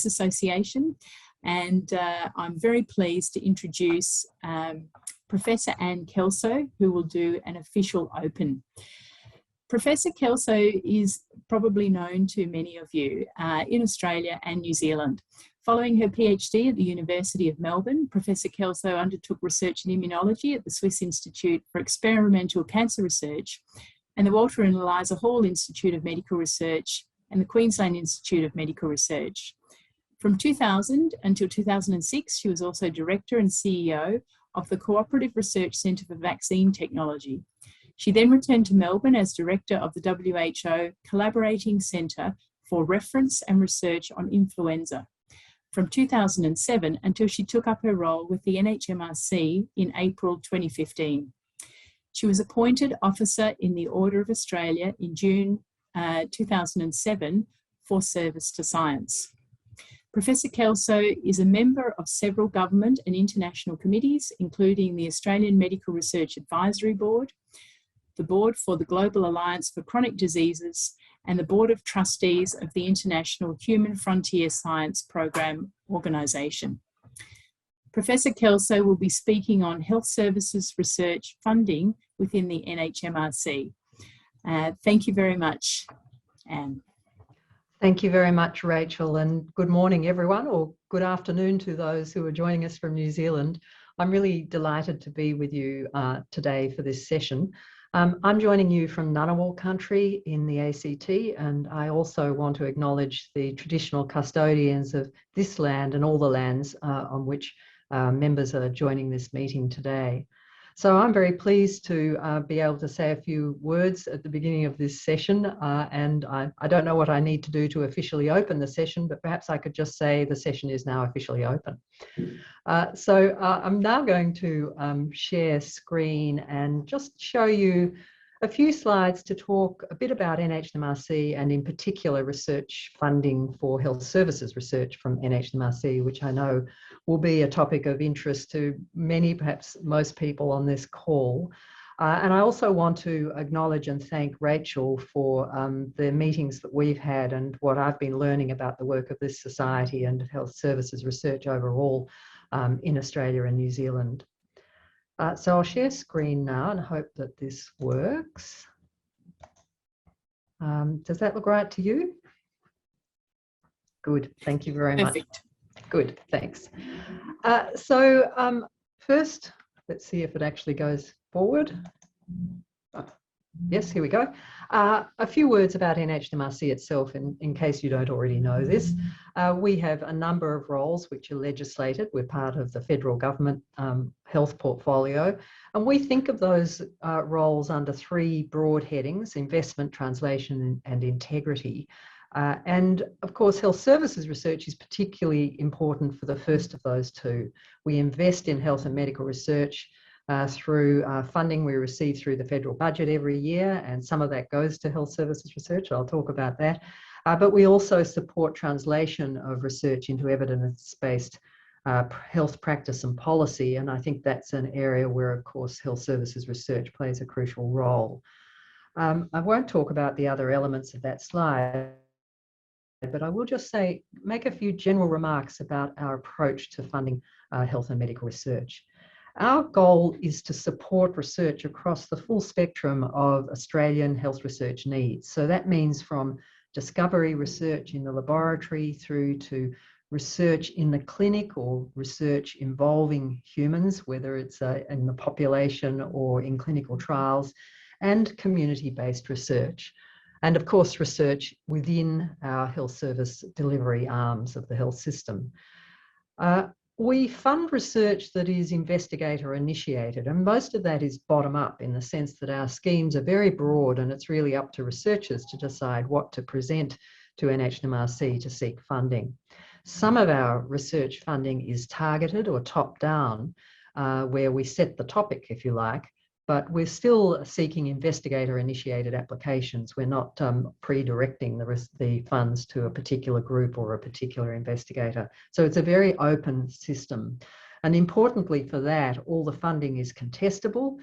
Association, and I'm very pleased to introduce Professor Anne Kelso, who will do an official open. Professor Kelso is probably known to many of you in Australia and New Zealand. Following her PhD at the University of Melbourne, Professor Kelso undertook research in immunology at the Swiss Institute for Experimental Cancer Research and the Walter and Eliza Hall Institute of Medical Research and the Queensland Institute of Medical Research. From 2000 until 2006, she was also Director and CEO of the Cooperative Research Centre for Vaccine Technology. She then returned to Melbourne as Director of the WHO Collaborating Centre for Reference and Research on Influenza from 2007 until she took up her role with the NHMRC in April 2015. She was appointed Officer in the Order of Australia in June 2007 for service to science. Professor Kelso is a member of several government and international committees, including the Australian Medical Research Advisory Board, the Board for the Global Alliance for Chronic Diseases, and the Board of Trustees of the International Human Frontier Science Program Organisation. Professor Kelso will be speaking on health services research funding within the NHMRC. Thank you very much, Anne. Thank you very much, Rachel, and good morning, everyone, or good afternoon to those who are joining us from New Zealand. I'm really delighted to be with you today for this session. I'm joining you from Ngunnawal country in the ACT, and I also want to acknowledge the traditional custodians of this land and all the lands on which members are joining this meeting today. So I'm very pleased to be able to say a few words at the beginning of this session, and I don't know what I need to do to officially open the session, but perhaps I could just say the session is now officially open. I'm now going to share screen and just show you a few slides to talk a bit about NHMRC and in particular research funding for health services research from NHMRC, which I know will be a topic of interest to many, perhaps most people on this call. And I also want to acknowledge and thank Rachel for the meetings that we've had and what I've been learning about the work of this society and health services research overall in Australia and New Zealand. So I'll share screen now and hope that this works. Does that look right to you? Good, thank you very much. Good, thanks. First, let's see if it actually goes forward. Yes, here we go. A few words about NHMRC itself, in case you don't already know this. We have a number of roles which are legislated. We're part of the federal government health portfolio, and we think of those roles under three broad headings: investment, translation, and integrity. And of course, health services research is particularly important for the first of those two. We invest in health and medical research through funding we receive through the federal budget every year, and some of that goes to health services research. I'll talk about that. But we also support translation of research into evidence-based health practice and policy, and I think that's an area where, of course, health services research plays a crucial role. I won't talk about the other elements of that slide, but I will just make a few general remarks about our approach to funding health and medical research. Our goal is to support research across the full spectrum of Australian health research needs. So that means from discovery research in the laboratory through to research in the clinic or research involving humans, whether it's in the population or in clinical trials, and community-based research. And of course, research within our health service delivery arms of the health system. We fund research that is investigator initiated, and most of that is bottom up in the sense that our schemes are very broad and it's really up to researchers to decide what to present to NHMRC to seek funding. Some of our research funding is targeted or top down, where we set the topic, if you like, but we're still seeking investigator-initiated applications. We're not pre-directing the funds to a particular group or a particular investigator. So it's a very open system. And importantly for that, all the funding is contestable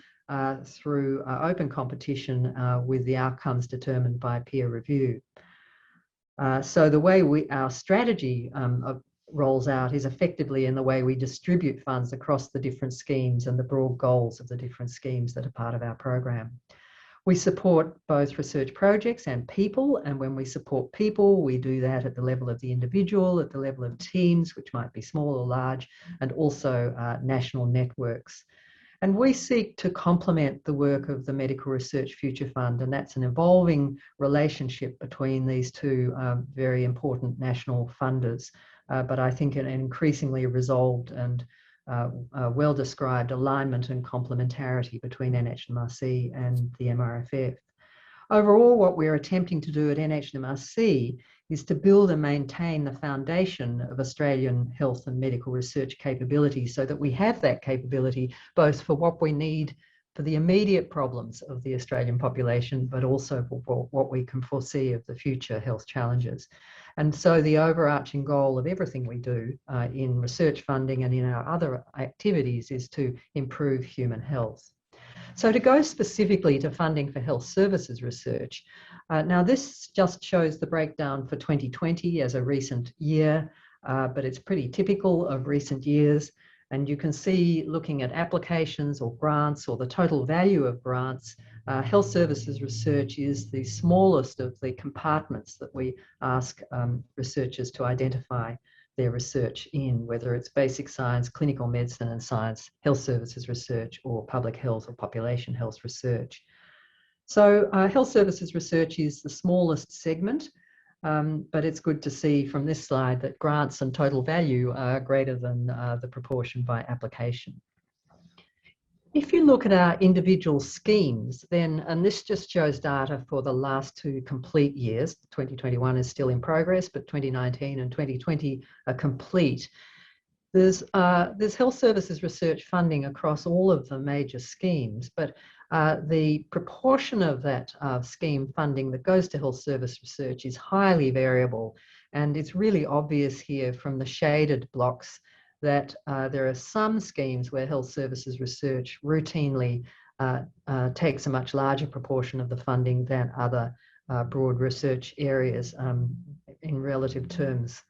through open competition with the outcomes determined by peer review. So the way our strategy rolls out is effectively in the way we distribute funds across the different schemes and the broad goals of the different schemes that are part of our program. We support both research projects and people, and when we support people, we do that at the level of the individual, at the level of teams, which might be small or large, and also national networks. And we seek to complement the work of the Medical Research Future Fund, and that's an evolving relationship between these two very important national funders, but I think an increasingly resolved and well-described alignment and complementarity between NHMRC and the MRFF. Overall, what we're attempting to do at NHMRC is to build and maintain the foundation of Australian health and medical research capability so that we have that capability both for what we need for the immediate problems of the Australian population, but also for what we can foresee of the future health challenges. And so the overarching goal of everything we do in research funding and in our other activities is to improve human health. So to go specifically to funding for health services research, now this just shows the breakdown for 2020 as a recent year, but it's pretty typical of recent years. And you can see, looking at applications or grants or the total value of grants, health services research is the smallest of the compartments that we ask researchers to identify their research in, whether it's basic science, clinical medicine and science, health services research, or public health or population health research. So health services research is the smallest segment, but it's good to see from this slide that grants and total value are greater than the proportion by application. If you look at our individual schemes, then, and this just shows data for the last two complete years, 2021 is still in progress, but 2019 and 2020 are complete. There's health services research funding across all of the major schemes, but the proportion of that scheme funding that goes to health service research is highly variable. And it's really obvious here from the shaded blocks that there are some schemes where health services research routinely takes a much larger proportion of the funding than other broad research areas in relative terms.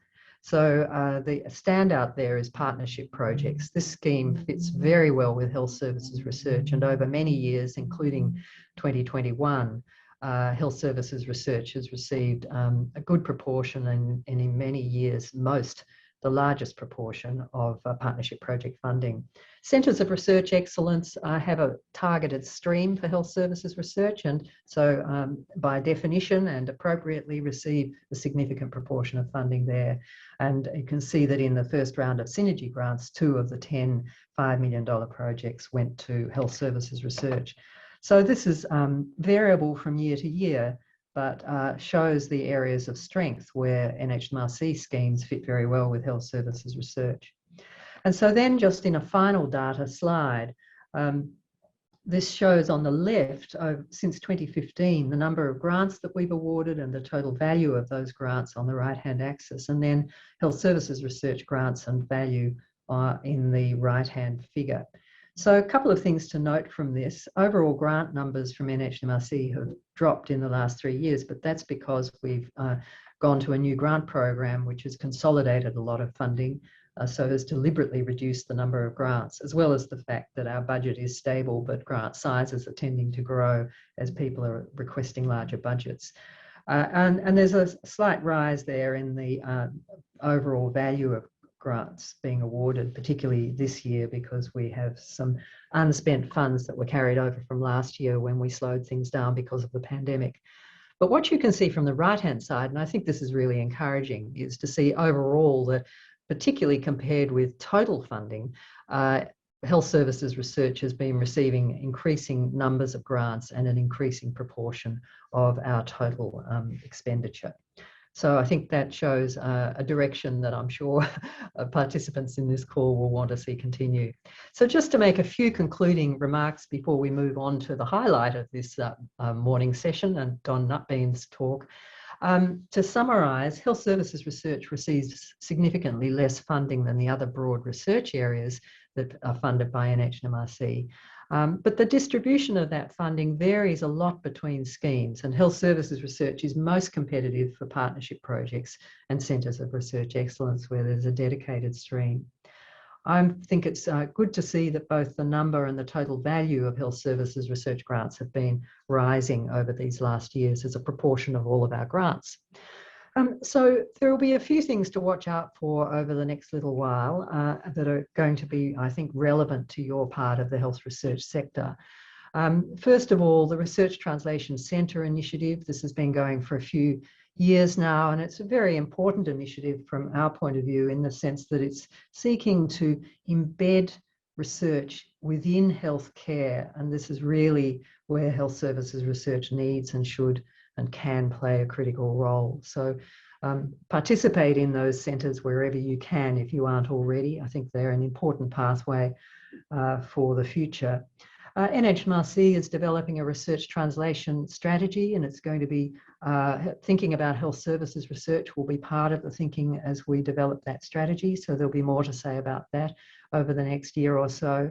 So the standout there is partnership projects. This scheme fits very well with health services research, and over many years, including 2021, health services research has received a good proportion and in many years, the largest proportion of partnership project funding. Centres of Research Excellence have a targeted stream for health services research, and so by definition and appropriately receive a significant proportion of funding there. And you can see that in the first round of Synergy grants, 2 of the 10 $5 million projects went to health services research. So this is variable from year to year, but shows the areas of strength where NHMRC schemes fit very well with health services research. And so then just in a final data slide, this shows on the left, since 2015, the number of grants that we've awarded and the total value of those grants on the right-hand axis, and then health services research grants and value in the right-hand figure. So a couple of things to note from this. Overall grant numbers from NHMRC have dropped in the last 3 years, but that's because we've gone to a new grant program which has consolidated a lot of funding, so has deliberately reduced the number of grants, as well as the fact that our budget is stable, but grant sizes are tending to grow as people are requesting larger budgets. And there's a slight rise there in the overall value of grants being awarded, particularly this year, because we have some unspent funds that were carried over from last year when we slowed things down because of the pandemic. But what you can see from the right-hand side, and I think this is really encouraging, is to see overall that, particularly compared with total funding, health services research has been receiving increasing numbers of grants and an increasing proportion of our total expenditure. So I think that shows a direction that I'm sure participants in this call will want to see continue. So just to make a few concluding remarks before we move on to the highlight of this morning session and Don Nutbean's talk. To summarise, health services research receives significantly less funding than the other broad research areas that are funded by NHMRC. But the distribution of that funding varies a lot between schemes, and health services research is most competitive for partnership projects and centres of research excellence where there's a dedicated stream. I think it's good to see that both the number and the total value of health services research grants have been rising over these last years as a proportion of all of our grants. So there will be a few things to watch out for over the next little while that are going to be, I think, relevant to your part of the health research sector. First of all, the Research Translation Centre initiative. This has been going for a few years now, and it's a very important initiative from our point of view in the sense that it's seeking to embed research within healthcare, and this is really where health services research needs and should and can play a critical role. So participate in those centres wherever you can if you aren't already. I think they're an important pathway for the future. NHMRC is developing a research translation strategy, and it's going to be thinking about health services research will be part of the thinking as we develop that strategy. So there'll be more to say about that over the next year or so.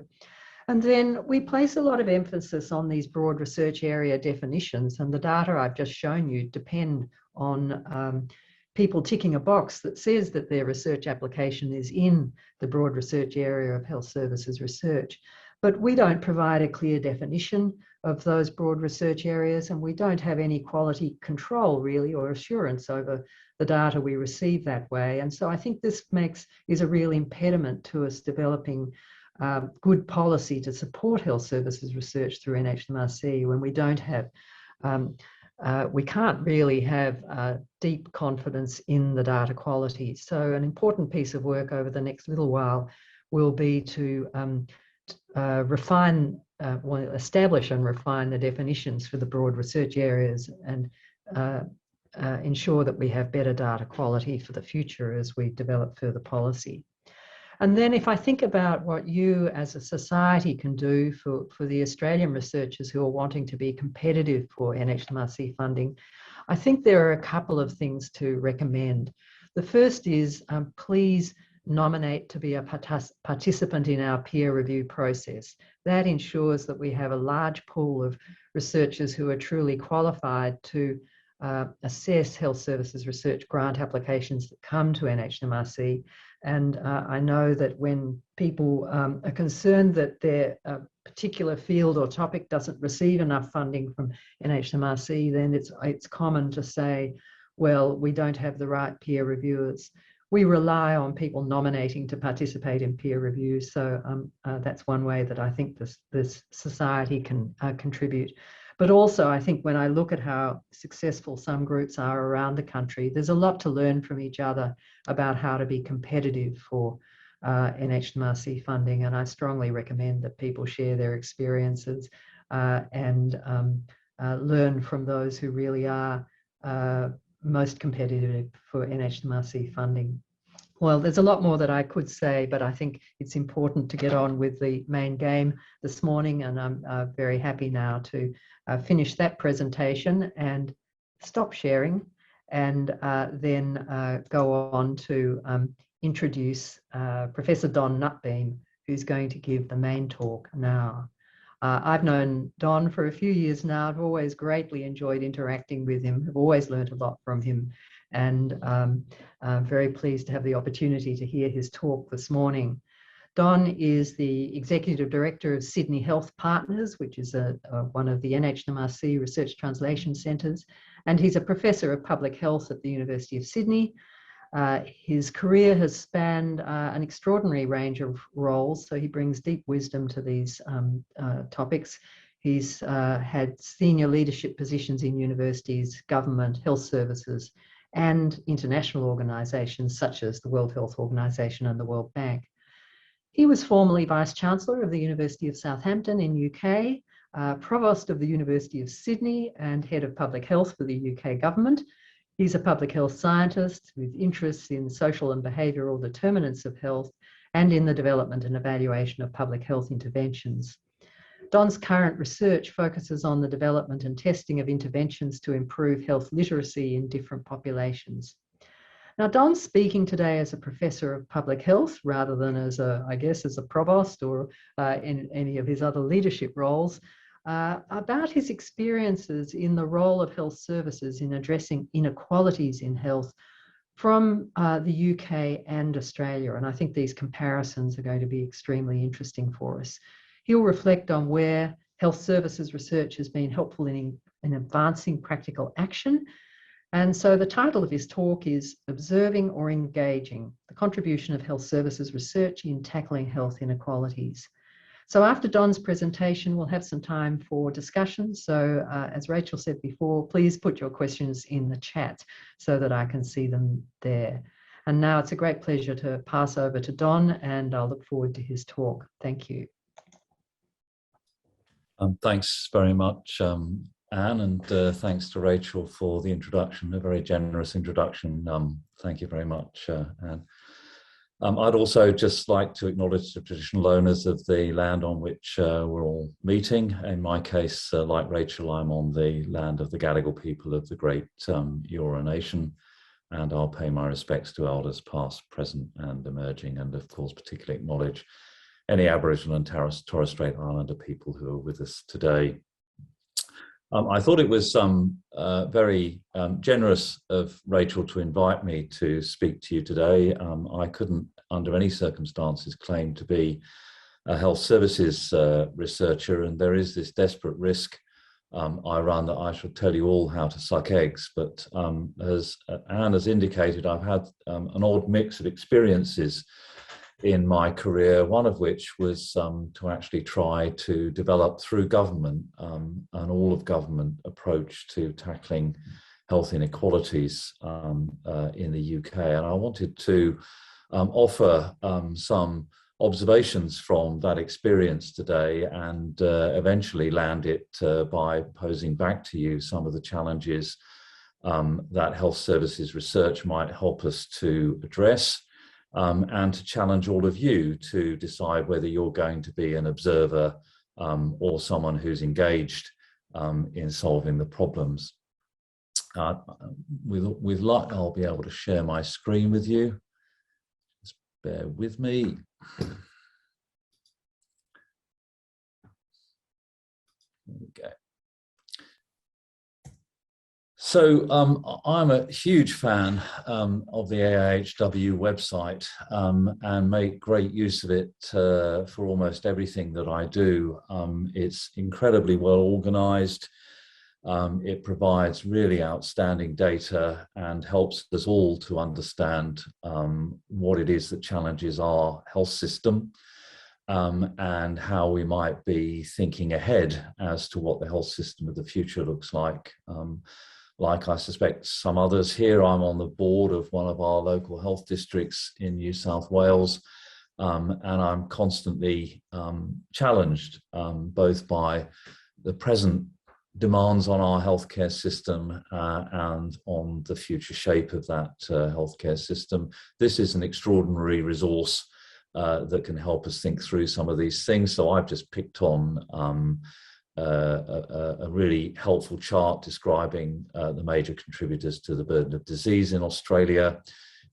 And then we place a lot of emphasis on these broad research area definitions, and the data I've just shown you depend on people ticking a box that says that their research application is in the broad research area of health services research. But we don't provide a clear definition of those broad research areas, and we don't have any quality control really or assurance over the data we receive that way. And so I think this is a real impediment to us developing good policy to support health services research through NHMRC when we don't have, we can't really have deep confidence in the data quality. So an important piece of work over the next little while will be to establish and refine the definitions for the broad research areas and ensure that we have better data quality for the future as we develop further policy. And then if I think about what you as a society can do for the Australian researchers who are wanting to be competitive for NHMRC funding, I think there are a couple of things to recommend. The first is please nominate to be a participant in our peer review process. That ensures that we have a large pool of researchers who are truly qualified to assess health services research grant applications that come to NHMRC. And I know that when people are concerned that their particular field or topic doesn't receive enough funding from NHMRC, then it's common to say, well, we don't have the right peer reviewers. We rely on people nominating to participate in peer reviews. So that's one way that I think this society can contribute. But also, I think when I look at how successful some groups are around the country, there's a lot to learn from each other about how to be competitive for NHMRC funding. And I strongly recommend that people share their experiences and learn from those who really are most competitive for NHMRC funding. Well, there's a lot more that I could say, but I think it's important to get on with the main game this morning, and I'm very happy now to finish that presentation and stop sharing and then go on to introduce Professor Don Nutbeam, who's going to give the main talk now. I've known Don for a few years now. I've always greatly enjoyed interacting with him. I've always learned a lot from him, and I'm very pleased to have the opportunity to hear his talk this morning. Don is the Executive Director of Sydney Health Partners, which is one of the NHMRC Research Translation Centres, and he's a Professor of Public Health at the University of Sydney. His career has spanned an extraordinary range of roles, so he brings deep wisdom to these topics. He's had senior leadership positions in universities, government, health services, and international organisations such as the World Health Organization and the World Bank. He was formerly Vice-Chancellor of the University of Southampton in UK, Provost of the University of Sydney, and Head of Public Health for the UK Government. He's a public health scientist with interests in social and behavioural determinants of health and in the development and evaluation of public health interventions. Don's current research focuses on the development and testing of interventions to improve health literacy in different populations. Now, Don's speaking today as a professor of public health rather than as I guess, as a provost or in any of his other leadership roles, about his experiences in the role of health services in addressing inequalities in health from the UK and Australia. And I think these comparisons are going to be extremely interesting for us. He'll reflect on where health services research has been helpful in advancing practical action. And so the title of his talk is Observing or Engaging: The Contribution of Health Services Research in Tackling Health Inequalities. So after Don's presentation, we'll have some time for discussion. So as Rachel said before, please put your questions in the chat so that I can see them there. And now it's a great pleasure to pass over to Don, and I'll look forward to his talk. Thank you. Thanks very much, Anne, and thanks to Rachel for the introduction, a very generous introduction. Thank you very much, Anne. I'd also just like to acknowledge the traditional owners of the land on which we're all meeting. In my case, like Rachel, I'm on the land of the Gadigal people of the great Eora Nation, and I'll pay my respects to elders past, present and emerging, and of course particularly acknowledge any Aboriginal and Torres Strait Islander people who are with us today. I thought it was very generous of Rachel to invite me to speak to you today. I couldn't, under any circumstances, claim to be a health services researcher, and there is this desperate risk I run that I shall tell you all how to suck eggs. But as Anne has indicated, I've had an odd mix of experiences in my career, one of which was to actually try to develop through government an all-of-government approach to tackling health inequalities in the UK. And I wanted to offer some observations from that experience today, and eventually land it by posing back to you some of the challenges that health services research might help us to address. And to challenge all of you to decide whether you're going to be an observer or someone who's engaged in solving the problems. With luck, I'll be able to share my screen with you. Just bear with me. There we go. So I'm a huge fan of the AIHW website and make great use of it for almost everything that I do. It's incredibly well organized. It provides really outstanding data and helps us all to understand what it is that challenges our health system and how we might be thinking ahead as to what the health system of the future looks like. Like I suspect some others here, I'm on the board of one of our local health districts in New South Wales, and I'm constantly challenged both by the present demands on our healthcare system and on the future shape of that healthcare system. This is an extraordinary resource that can help us think through some of these things. So I've just picked on a really helpful chart describing the major contributors to the burden of disease in Australia.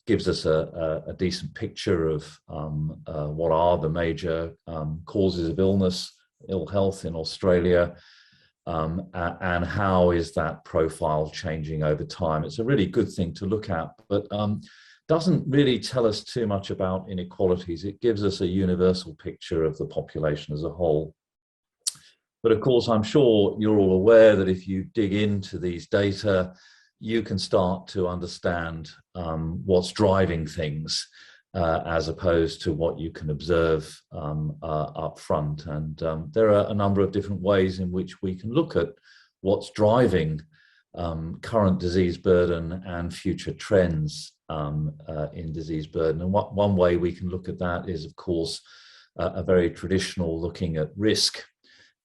Gives us a decent picture of what are the major causes of ill health in Australia, and how is that profile changing over time. It's a really good thing to look at, but doesn't really tell us too much about inequalities. It gives us a universal picture of the population as a whole. But of course, I'm sure you're all aware that if you dig into these data, you can start to understand what's driving things as opposed to what you can observe up front. And there are a number of different ways in which we can look at what's driving current disease burden and future trends in disease burden. And one way we can look at that is, of course, a very traditional looking at risk.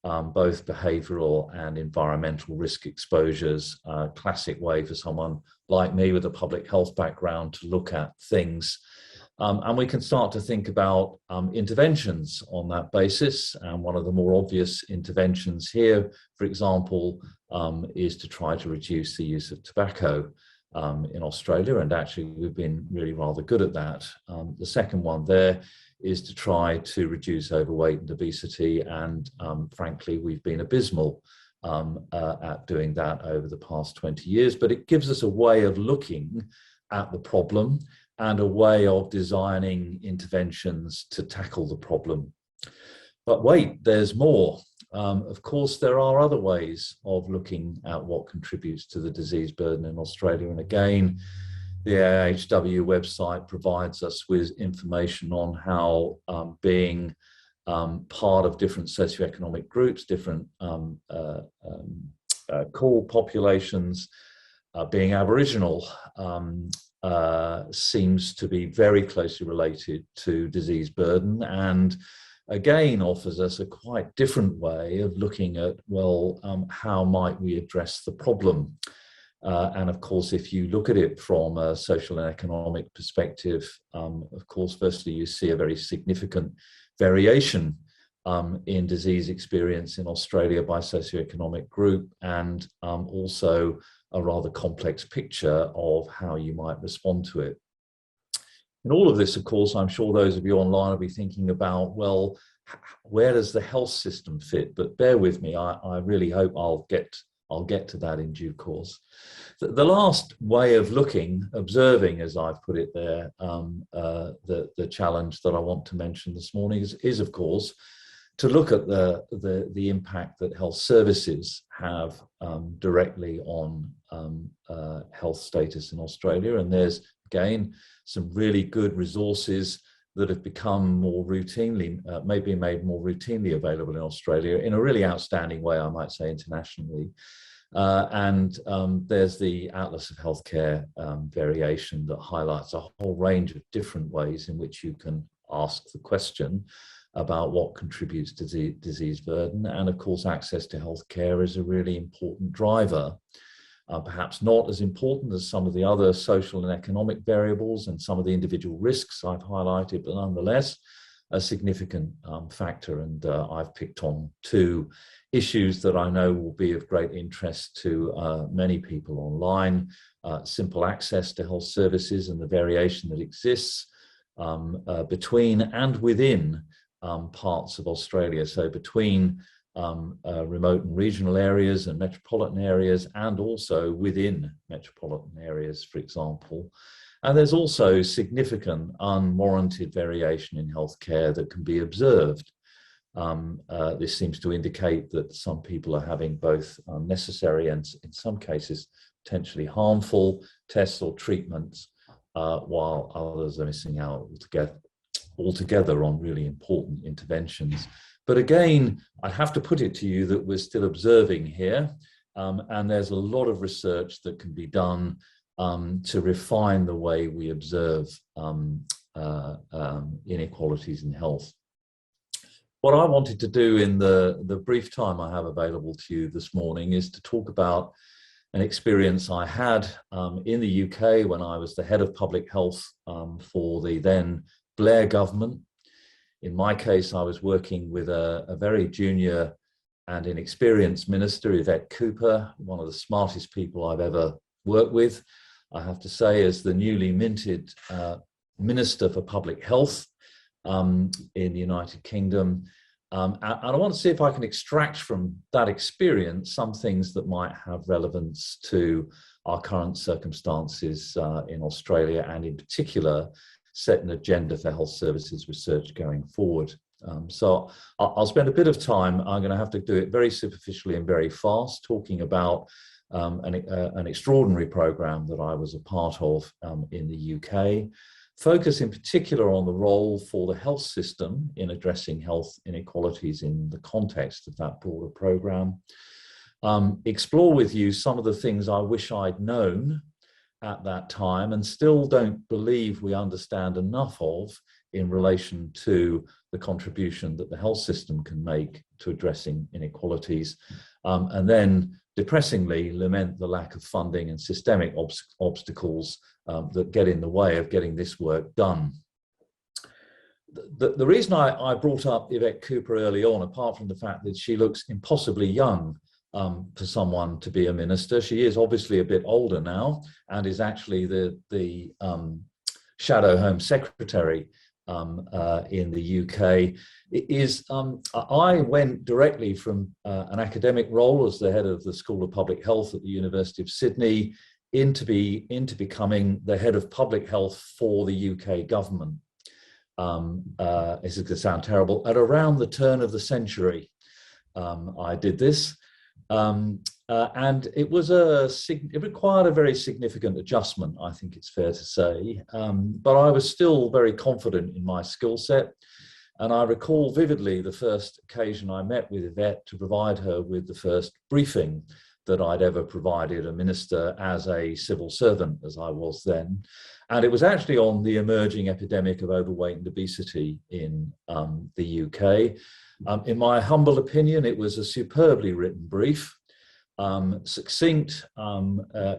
Both behavioural and environmental risk exposures, a classic way for someone like me with a public health background to look at things. And we can start to think about interventions on that basis. And one of the more obvious interventions here, for example, is to try to reduce the use of tobacco in Australia, and actually we've been really rather good at that. The second one there is to try to reduce overweight and obesity, and frankly we've been abysmal at doing that over the past 20 years, but it gives us a way of looking at the problem and a way of designing interventions to tackle the problem. But wait, there's more. Of course, there are other ways of looking at what contributes to the disease burden in Australia. And again, the AHW website provides us with information on how being part of different socioeconomic groups, different core populations, being Aboriginal, seems to be very closely related to disease burden, and again offers us a quite different way of looking at, well, how might we address the problem? And of course, if you look at it from a social and economic perspective, of course, firstly, you see a very significant variation in disease experience in Australia by socioeconomic group, and also a rather complex picture of how you might respond to it. In all of this, of course, I'm sure those of you online will be thinking about, well, where does the health system fit? But bear with me, I really hope I'll get to that in due course. The last way of looking, observing, as I've put it there, the challenge that I want to mention this morning is of course, to look at the impact that health services have directly on health status in Australia. And there's, again, some really good resources that have become more routinely, maybe made more routinely available in Australia in a really outstanding way, I might say, internationally. And there's the Atlas of Healthcare variation that highlights a whole range of different ways in which you can ask the question about what contributes to disease burden. And of course, access to healthcare is a really important driver. Perhaps not as important as some of the other social and economic variables and some of the individual risks I've highlighted, but nonetheless, a significant factor. And I've picked on two issues that I know will be of great interest to many people online: simple access to health services and the variation that exists between and within parts of Australia. So between remote and regional areas and metropolitan areas, and also within metropolitan areas, for example. And there's also significant unwarranted variation in healthcare that can be observed. This seems to indicate that some people are having both unnecessary and, in some cases, potentially harmful tests or treatments, while others are missing out altogether on really important interventions. But again, I have to put it to you that we're still observing here, and there's a lot of research that can be done to refine the way we observe inequalities in health. What I wanted to do in the brief time I have available to you this morning is to talk about an experience I had in the UK when I was the head of public health for the then Blair government. In my case, I was working with a very junior and inexperienced minister, Yvette Cooper, one of the smartest people I've ever worked with, I have to say, as the newly minted Minister for Public Health in the United Kingdom. And I want to see if I can extract from that experience some things that might have relevance to our current circumstances in Australia, and in particular, set an agenda for health services research going forward. So I'll spend a bit of time, I'm going to have to do it very superficially and very fast, talking about an extraordinary program that I was a part of in the UK, focus in particular on the role for the health system in addressing health inequalities in the context of that broader program, explore with you some of the things I wish I'd known at that time and still don't believe we understand enough of in relation to the contribution that the health system can make to addressing inequalities, and then depressingly lament the lack of funding and systemic obstacles that get in the way of getting this work done. The reason I brought up Yvette Cooper early on, apart from the fact that she looks impossibly young for someone to be a minister. She is obviously a bit older now and is actually the Shadow Home Secretary in the UK. I went directly from an academic role as the head of the School of Public Health at the University of Sydney into becoming the head of public health for the UK government. This is going to sound terrible. At around the turn of the century, I did this. And it required a very significant adjustment, I think it's fair to say. But I was still very confident in my skill set. And I recall vividly the first occasion I met with Yvette to provide her with the first briefing that I'd ever provided a minister as a civil servant, as I was then. And it was actually on the emerging epidemic of overweight and obesity in the UK. In my humble opinion, it was a superbly written brief, succinct,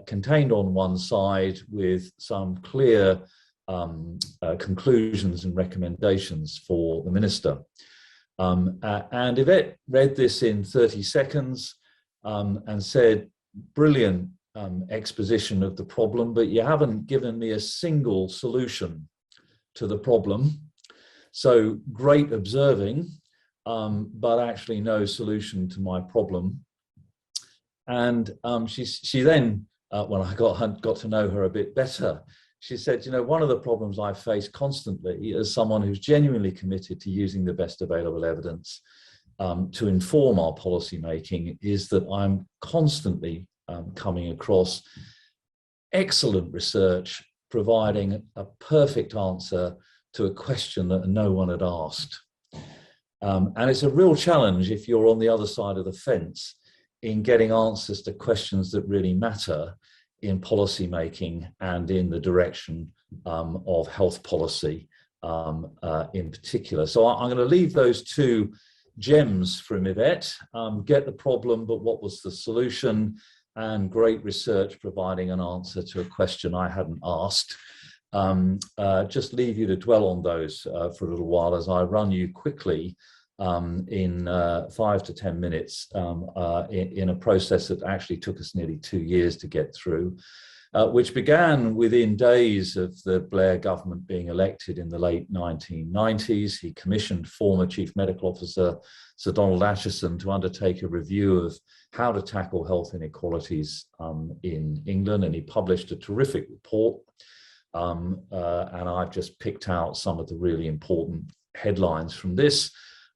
contained on one side with some clear conclusions and recommendations for the minister. And Yvette read this in 30 seconds and said, brilliant exposition of the problem, but you haven't given me a single solution to the problem. So great observing, but actually no solution to my problem. And she then, when I got to know her a bit better, she said, you know, one of the problems I face constantly as someone who's genuinely committed to using the best available evidence to inform our policy making is that I'm constantly coming across excellent research providing a perfect answer to a question that no one had asked. And it's a real challenge if you're on the other side of the fence in getting answers to questions that really matter in policy making and in the direction of health policy in particular. So I'm going to leave those two gems from Yvette, get the problem, but what was the solution, and great research providing an answer to a question I hadn't asked. Just leave you to dwell on those for a little while as I run you quickly in 5 to 10 minutes in a process that actually took us nearly 2 years to get through, which began within days of the Blair government being elected in the late 1990s. He commissioned former Chief Medical Officer Sir Donald Acheson to undertake a review of how to tackle health inequalities in England, and he published a terrific report. And I've just picked out some of the really important headlines from this.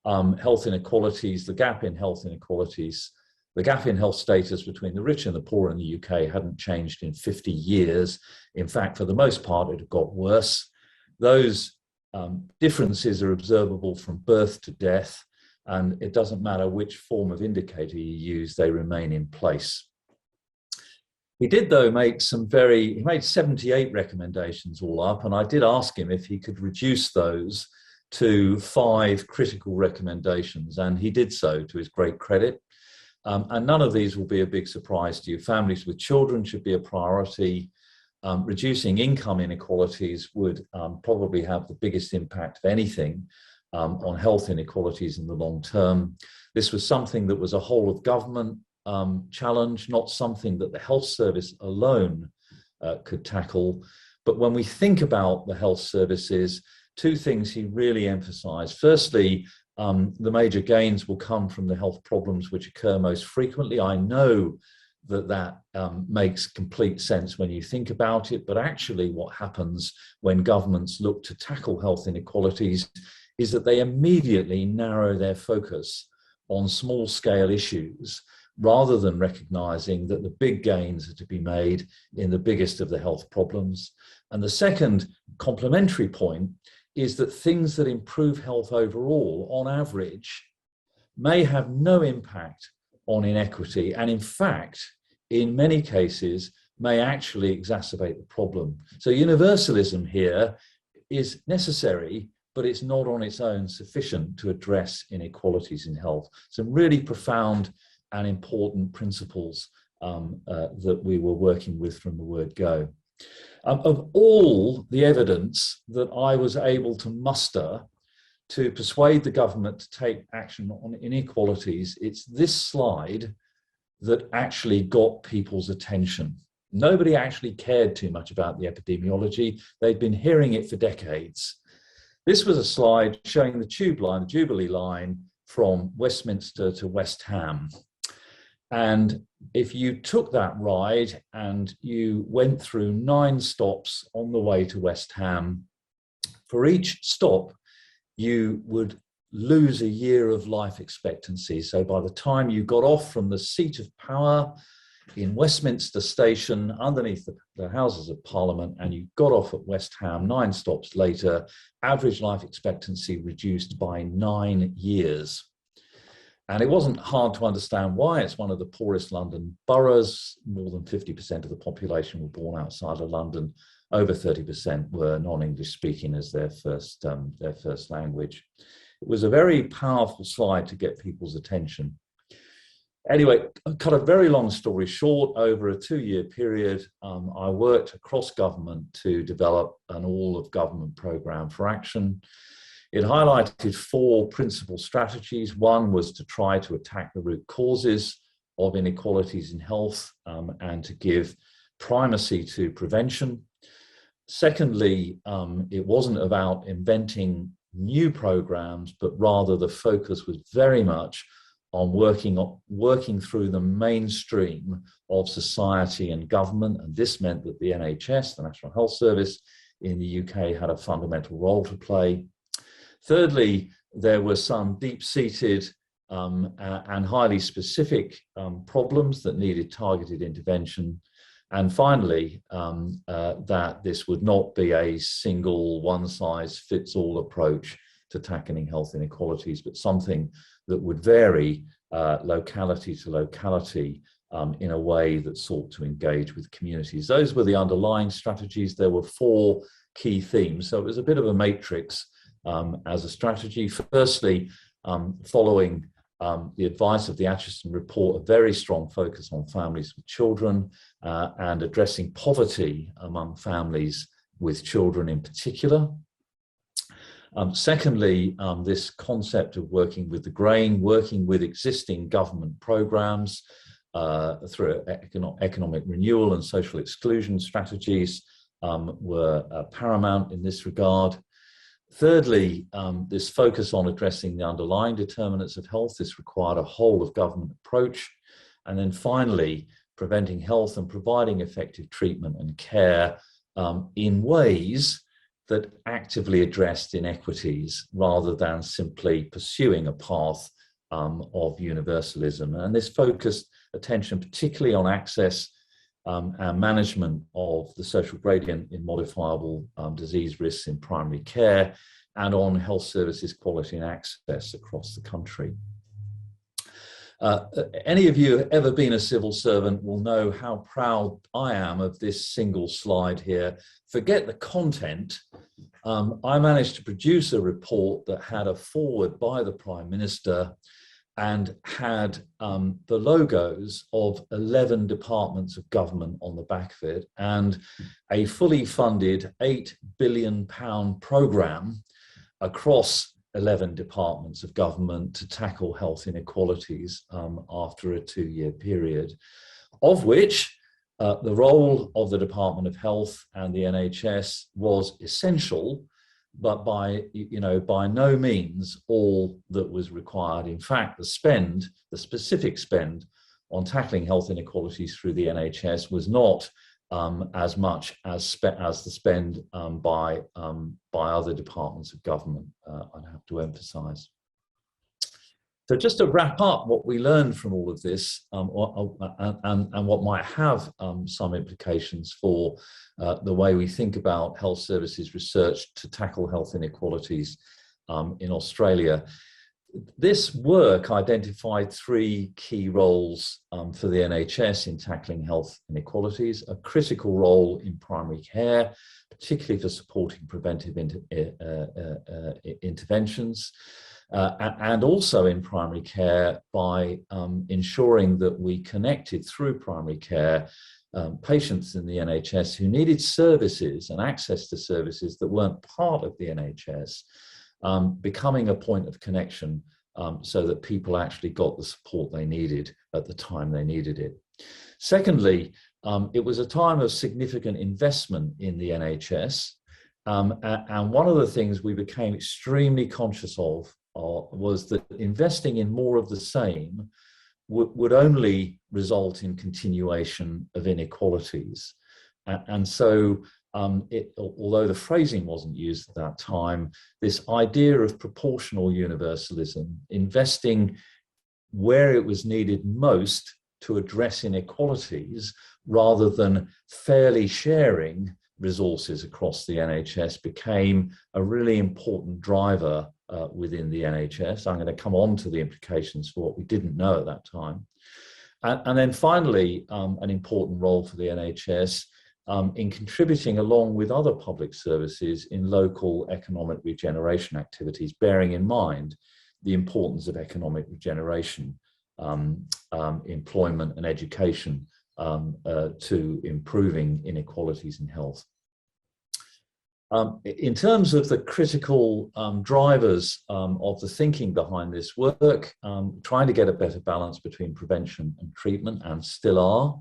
Health inequalities, the gap in health inequalities, the gap in health status between the rich and the poor in the UK hadn't changed in 50 years. In fact, for the most part, it had got worse. Those differences are observable from birth to death, and it doesn't matter which form of indicator you use, they remain in place. He did, though, make he made 78 recommendations all up, and I did ask him if he could reduce those to 5 critical recommendations, and he did so to his great credit. And none of these will be a big surprise to you. Families with children should be a priority. Reducing income inequalities would probably have the biggest impact of anything on health inequalities in the long term. This was something that was a whole of government challenge, not something that the health service alone could tackle. But when we think about the health services, 2 things he really emphasized. Firstly, the major gains will come from the health problems which occur most frequently. I know that makes complete sense when you think about it, but actually what happens when governments look to tackle health inequalities is that they immediately narrow their focus on small-scale issues rather than recognizing that the big gains are to be made in the biggest of the health problems. And the second complementary point is that things that improve health overall, on average, may have no impact on inequity, and in fact, in many cases, may actually exacerbate the problem. So universalism here is necessary, but it's not on its own sufficient to address inequalities in health. Some really profound and important principles that we were working with from the word go. Of all the evidence that I was able to muster to persuade the government to take action on inequalities, it's this slide that actually got people's attention. Nobody actually cared too much about the epidemiology. They'd been hearing it for decades. This was a slide showing the tube line, the Jubilee line, from Westminster to West Ham. And if you took that ride and you went through 9 stops on the way to West Ham, for each stop, you would lose a year of life expectancy. So by the time you got off from the seat of power in Westminster Station, underneath the Houses of Parliament, and you got off at West Ham 9 stops later, average life expectancy reduced by 9 years. And it wasn't hard to understand why. It's one of the poorest London boroughs. More than 50% of the population were born outside of London. Over 30% were non-English speaking as their first language. It was a very powerful slide to get people's attention. Anyway, cut a very long story short, over a 2-year period, I worked across government to develop an all-of-government programme for action. It highlighted 4 principal strategies. One was to try to attack the root causes of inequalities in health and to give primacy to prevention. Secondly, it wasn't about inventing new programs, but rather the focus was very much on working through the mainstream of society and government. And this meant that the NHS, the National Health Service in the UK, had a fundamental role to play. Thirdly, there were some deep-seated and highly specific problems that needed targeted intervention. And finally, that this would not be a single one-size-fits-all approach to tackling health inequalities, but something that would vary locality to locality in a way that sought to engage with communities. Those were the underlying strategies. There were 4 key themes. So it was a bit of a matrix as a strategy. Firstly, following the advice of the Atchison report, a very strong focus on families with children and addressing poverty among families with children in particular. Secondly, this concept of working with the grain, working with existing government programs through economic renewal and social exclusion strategies were paramount in this regard. Thirdly, this focus on addressing the underlying determinants of health. This required a whole of government approach. And then finally, preventing health and providing effective treatment and care in ways that actively addressed inequities rather than simply pursuing a path of universalism. And this focused attention particularly on access and management of the social gradient in modifiable disease risks in primary care and on health services quality and access across the country. Any of you who have ever been a civil servant will know how proud I am of this single slide here. Forget the content. I managed to produce a report that had a foreword by the Prime Minister and had the logos of 11 departments of government on the back of it and a fully funded £8 billion programme across 11 departments of government to tackle health inequalities after a 2-year period, of which the role of the Department of Health and the NHS was essential, but by no means all that was required. In fact, the specific spend on tackling health inequalities through the NHS was not as much as the spend by other departments of government, I'd have to emphasize. So just to wrap up what we learned from all of this and what might have some implications for the way we think about health services research to tackle health inequalities in Australia. This work identified 3 key roles for the NHS in tackling health inequalities: a critical role in primary care, particularly for supporting preventive interventions, and also in primary care by ensuring that we connected through primary care patients in the NHS who needed services and access to services that weren't part of the NHS, becoming a point of connection so that people actually got the support they needed at the time they needed it. Secondly, it was a time of significant investment in the NHS. And one of the things we became extremely conscious of was that investing in more of the same would only result in continuation of inequalities. And so, although the phrasing wasn't used at that time, this idea of proportional universalism, investing where it was needed most to address inequalities rather than fairly sharing resources across the NHS, became a really important driver within the NHS. I'm going to come on to the implications for what we didn't know at that time. And then finally, an important role for the NHS in contributing along with other public services in local economic regeneration activities, bearing in mind the importance of economic regeneration, employment and education to improving inequalities in health. In terms of the critical drivers of the thinking behind this work, trying to get a better balance between prevention and treatment, and still are.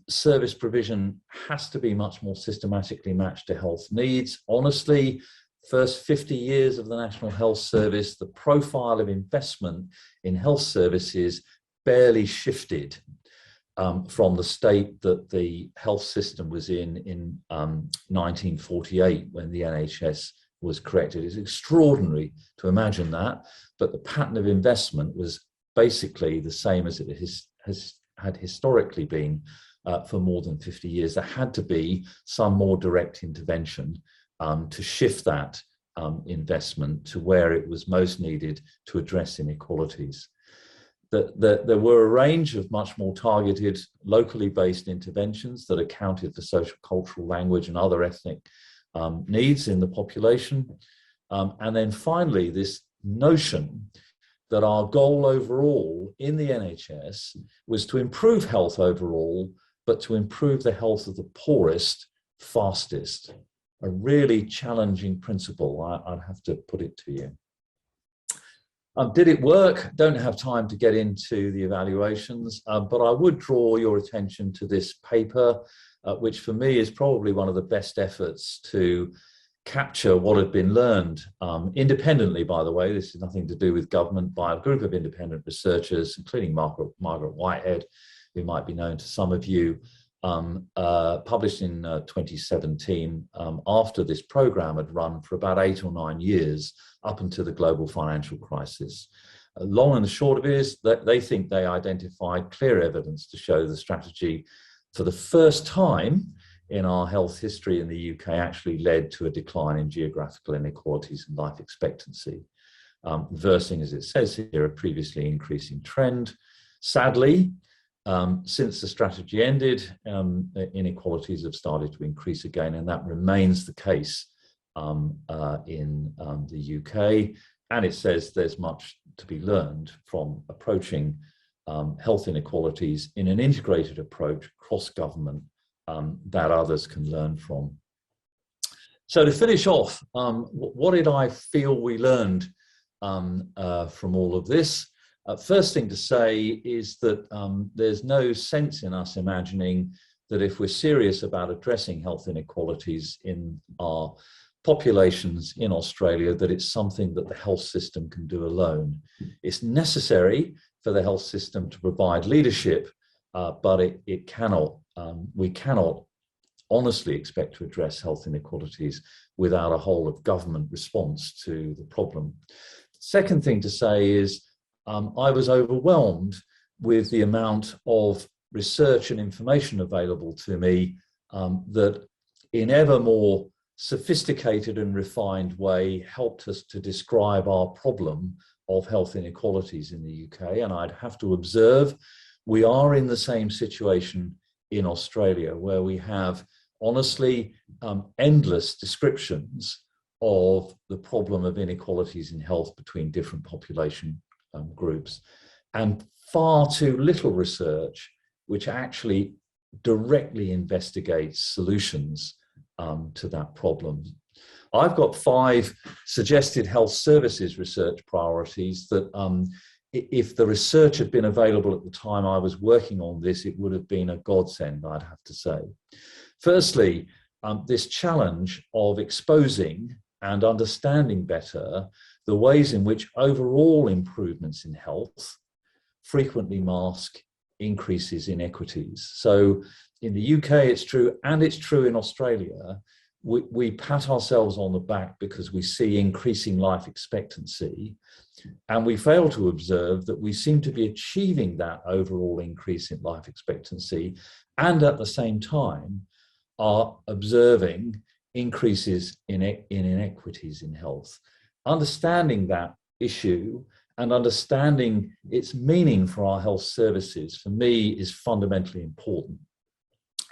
Service provision has to be much more systematically matched to health needs. Honestly, first 50 years of the National Health Service, the profile of investment in health services barely shifted from the state that the health system was in 1948 when the NHS was created. It's extraordinary to imagine that, but the pattern of investment was basically the same as it had historically been for more than 50 years. There had to be some more direct intervention to shift that investment to where it was most needed to address inequalities. There were a range of much more targeted, locally based interventions that accounted for social, cultural, language, and other ethnic needs in the population. And then finally, this notion that our goal overall in the NHS was to improve health overall, but to improve the health of the poorest fastest. A really challenging principle, I'd have to put it to you. Did it work? Don't have time to get into the evaluations, but I would draw your attention to this paper, which for me is probably one of the best efforts to capture what had been learned independently, by the way. This is nothing to do with government, by a group of independent researchers, including Margaret Whitehead, who might be known to some of you, published in 2017 after this program had run for about 8 or 9 years up until the global financial crisis. Long and the short of it is that they think they identified clear evidence to show the strategy for the first time in our health history in the UK actually led to a decline in geographical inequalities and life expectancy, reversing, as it says here, a previously increasing trend. Sadly, since the strategy ended, inequalities have started to increase again, and that remains the case in the UK. And it says there's much to be learned from approaching health inequalities in an integrated approach across government that others can learn from. So to finish off, what did I feel we learned from all of this? First thing to say is that there's no sense in us imagining that if we're serious about addressing health inequalities in our populations in Australia, that it's something that the health system can do alone. It's necessary for the health system to provide leadership, but it cannot, we cannot honestly expect to address health inequalities without a whole of government response to the problem. Second thing to say is, I was overwhelmed with the amount of research and information available to me that in ever more sophisticated and refined way helped us to describe our problem of health inequalities in the UK. And I'd have to observe, we are in the same situation in Australia, where we have honestly endless descriptions of the problem of inequalities in health between different population groups, and far too little research which actually directly investigates solutions to that problem. I've got 5 suggested health services research priorities that if the research had been available at the time I was working on this, it would have been a godsend, I'd have to say. Firstly, this challenge of exposing and understanding better the ways in which overall improvements in health frequently mask increases in inequities. So in the UK, it's true, and it's true in Australia. We pat ourselves on the back because we see increasing life expectancy, and we fail to observe that we seem to be achieving that overall increase in life expectancy, and at the same time are observing increases in inequities in health. Understanding that issue and understanding its meaning for our health services, for me, is fundamentally important.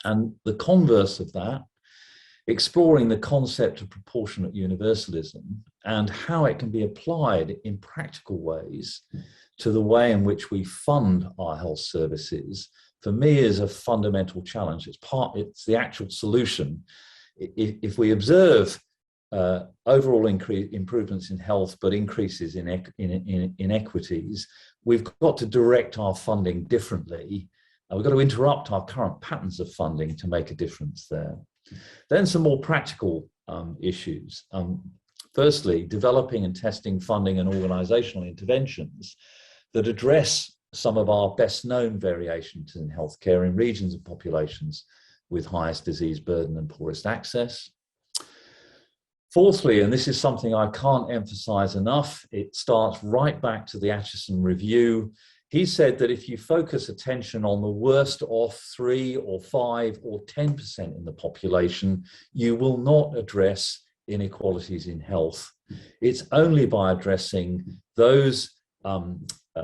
And the converse of that, exploring the concept of proportionate universalism and how it can be applied in practical ways to the way in which we fund our health services, for me, is a fundamental challenge. It's the actual solution. If we observe overall improvements in health, but increases in inequities, we've got to direct our funding differently. We've got to interrupt our current patterns of funding to make a difference there. Then some more practical issues. Firstly, developing and testing funding and organisational interventions that address some of our best known variations in healthcare in regions and populations with highest disease burden and poorest access. Fourthly, and this is something I can't emphasise enough, it starts right back to the Atchison Review. He said that if you focus attention on the worst off 3 or 5 or 10% in the population, you will not address inequalities in health. It's only by addressing those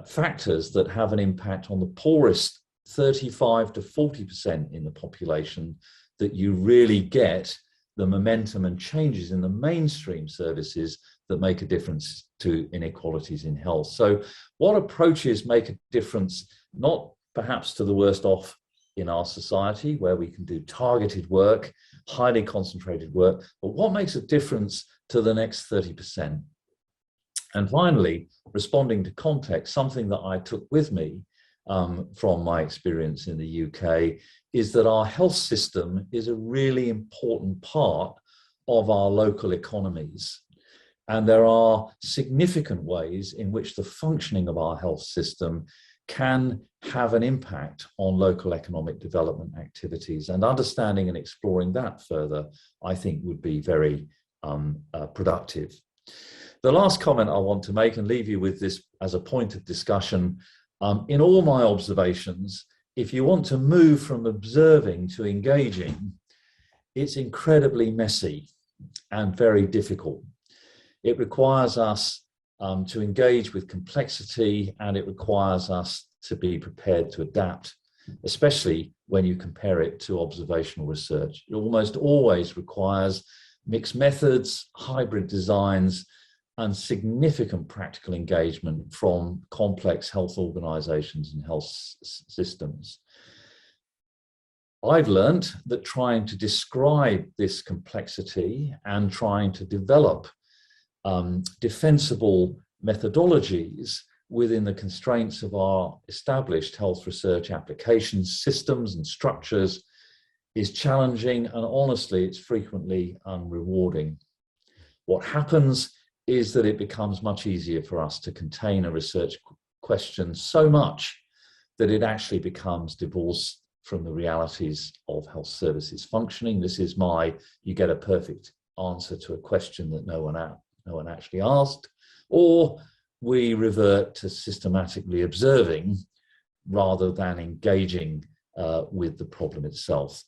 factors that have an impact on the poorest 35 to 40% in the population that you really get the momentum and changes in the mainstream services that make a difference to inequalities in health. So what approaches make a difference, not perhaps to the worst off in our society, where we can do targeted work, highly concentrated work, but what makes a difference to the next 30%? And finally, responding to context, something that I took with me from my experience in the UK is that our health system is a really important part of our local economies. And there are significant ways in which the functioning of our health system can have an impact on local economic development activities, and understanding and exploring that further, I think, would be very productive. The last comment I want to make, and leave you with this as a point of discussion, in all my observations, if you want to move from observing to engaging, it's incredibly messy and very difficult. It requires us to engage with complexity, and it requires us to be prepared to adapt, especially when you compare it to observational research. It almost always requires mixed methods, hybrid designs, and significant practical engagement from complex health organizations and health systems. I've learned that trying to describe this complexity and trying to develop defensible methodologies within the constraints of our established health research applications, systems and structures is challenging, and honestly, it's frequently unrewarding. What happens is that it becomes much easier for us to contain a research question so much that it actually becomes divorced from the realities of health services functioning. This is you get a perfect answer to a question that no one actually asked, or we revert to systematically observing rather than engaging with the problem itself.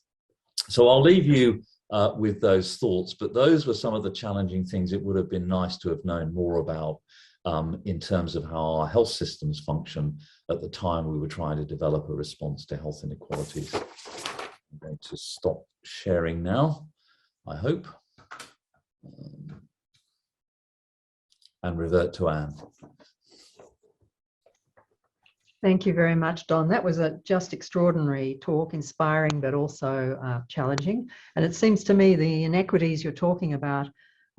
So I'll leave you with those thoughts, but those were some of the challenging things it would have been nice to have known more about in terms of how our health systems function at the time we were trying to develop a response to health inequalities. I'm going to stop sharing now, I hope, and revert to Anne. Thank you very much, Don. That was a just extraordinary talk, inspiring but also challenging. And it seems to me the inequities you're talking about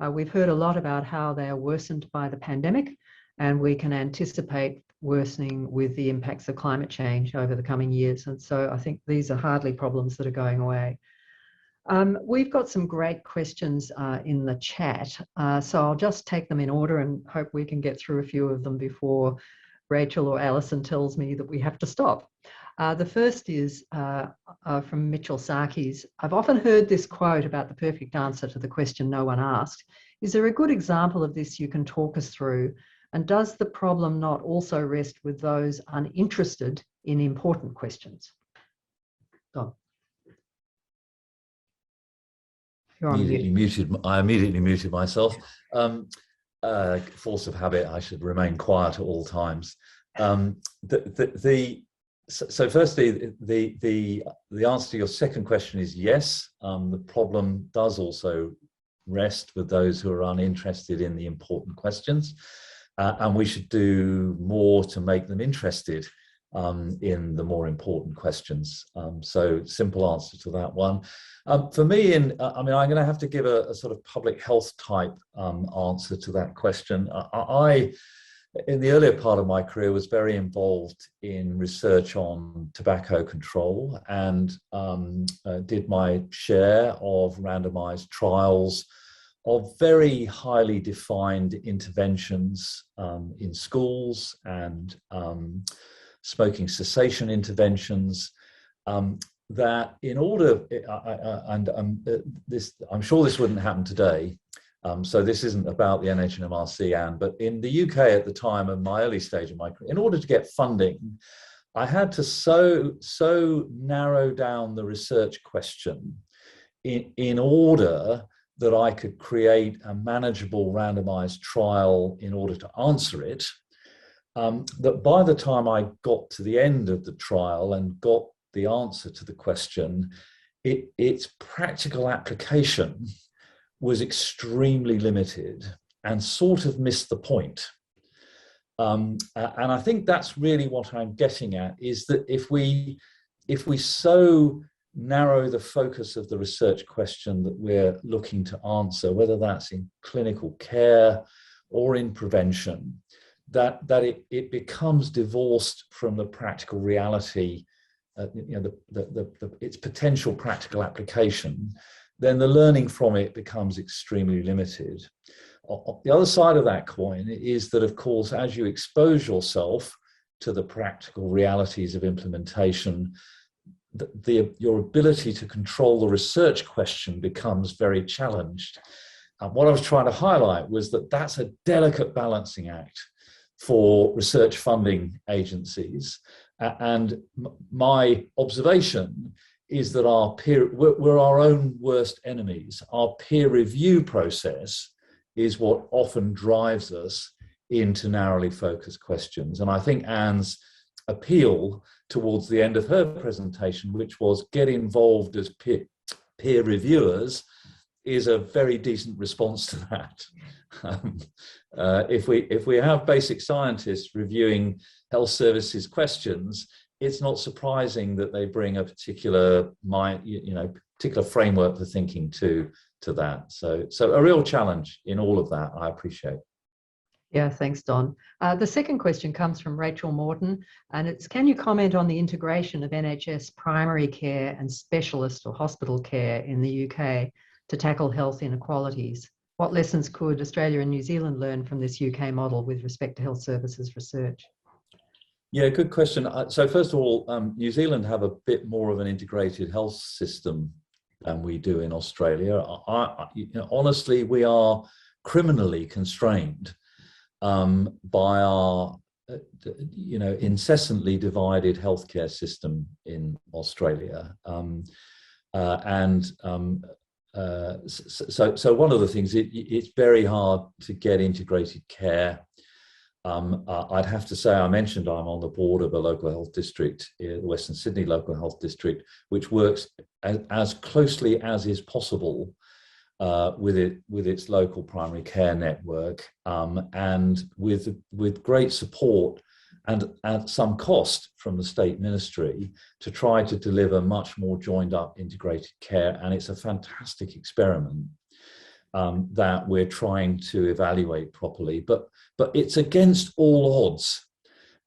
We've heard a lot about how they are worsened by the pandemic, and we can anticipate worsening with the impacts of climate change over the coming years. And so I think these are hardly problems that are going away. We've got some great questions in the chat, so I'll just take them in order and hope we can get through a few of them before Rachel or Alison tells me that we have to stop. The first is from Mitchell Sarkis. I've often heard this quote about the perfect answer to the question no one asked. Is there a good example of this you can talk us through? And does the problem not also rest with those uninterested in important questions? Don. I immediately muted myself. Force of habit, I should remain quiet at all times. So firstly, the answer to your second question is yes. The problem does also rest with those who are uninterested in the important questions, and we should do more to make them interested in the more important questions. So simple answer to that one. For me, I'm going to have to give a sort of public health type answer to that question. I, in the earlier part of my career, was very involved in research on tobacco control and did my share of randomized trials of very highly defined interventions in schools and smoking cessation interventions, that in order, I'm sure this wouldn't happen today, so this isn't about the NHMRC, Anne, but in the UK at the time of my early stage of my career, in order to get funding, I had to so narrow down the research question in order that I could create a manageable randomized trial in order to answer it, that by the time I got to the end of the trial and got the answer to the question, its practical application was extremely limited and sort of missed the point. And I think that's really what I'm getting at, is that if we so narrow the focus of the research question that we're looking to answer, whether that's in clinical care or in prevention, that it becomes divorced from the practical reality, its potential practical application, then the learning from it becomes extremely limited. The other side of that coin is that, of course, as you expose yourself to the practical realities of implementation, your ability to control the research question becomes very challenged. What I was trying to highlight was that that's a delicate balancing act for research funding agencies. And my observation is that we're our own worst enemies. Our peer review process is what often drives us into narrowly focused questions. And I think Anne's appeal towards the end of her presentation, which was get involved as peer reviewers, is a very decent response to that. If we have basic scientists reviewing health services questions, it's not surprising that they bring a particular framework for thinking to that. So a real challenge in all of that, I appreciate. Yeah, thanks, Don. The second question comes from Rachel Morton, and it's, can you comment on the integration of NHS primary care and specialist or hospital care in the UK to tackle health inequalities? What lessons could Australia and New Zealand learn from this UK model with respect to health services research? Yeah, good question. So first of all, New Zealand have a bit more of an integrated health system than we do in Australia. Honestly, we are criminally constrained by our incessantly divided healthcare system in Australia. So one of the things, it's very hard to get integrated care. I'd have to say, I mentioned I'm on the board of a local health district, the Western Sydney Local Health District, which works as closely as is possible with its local primary care network, and with great support and at some cost from the state ministry to try to deliver much more joined up integrated care. And it's a fantastic experiment. that we're trying to evaluate properly. But it's against all odds,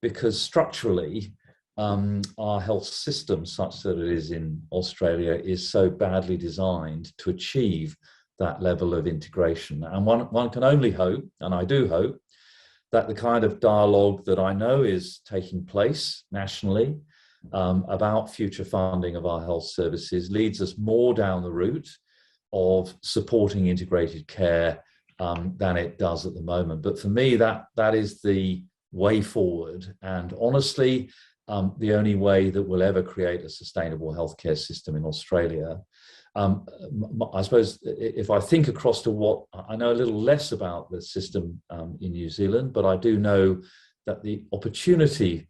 because structurally, our health system, such that it is in Australia, is so badly designed to achieve that level of integration. And one can only hope, and I do hope, that the kind of dialogue that I know is taking place nationally about future funding of our health services leads us more down the route of supporting integrated care than it does at the moment. But for me, that is the way forward, and honestly, the only way that we'll ever create a sustainable healthcare system in Australia. I suppose if I think across to what I know a little less about the system in New Zealand, but I do know that the opportunity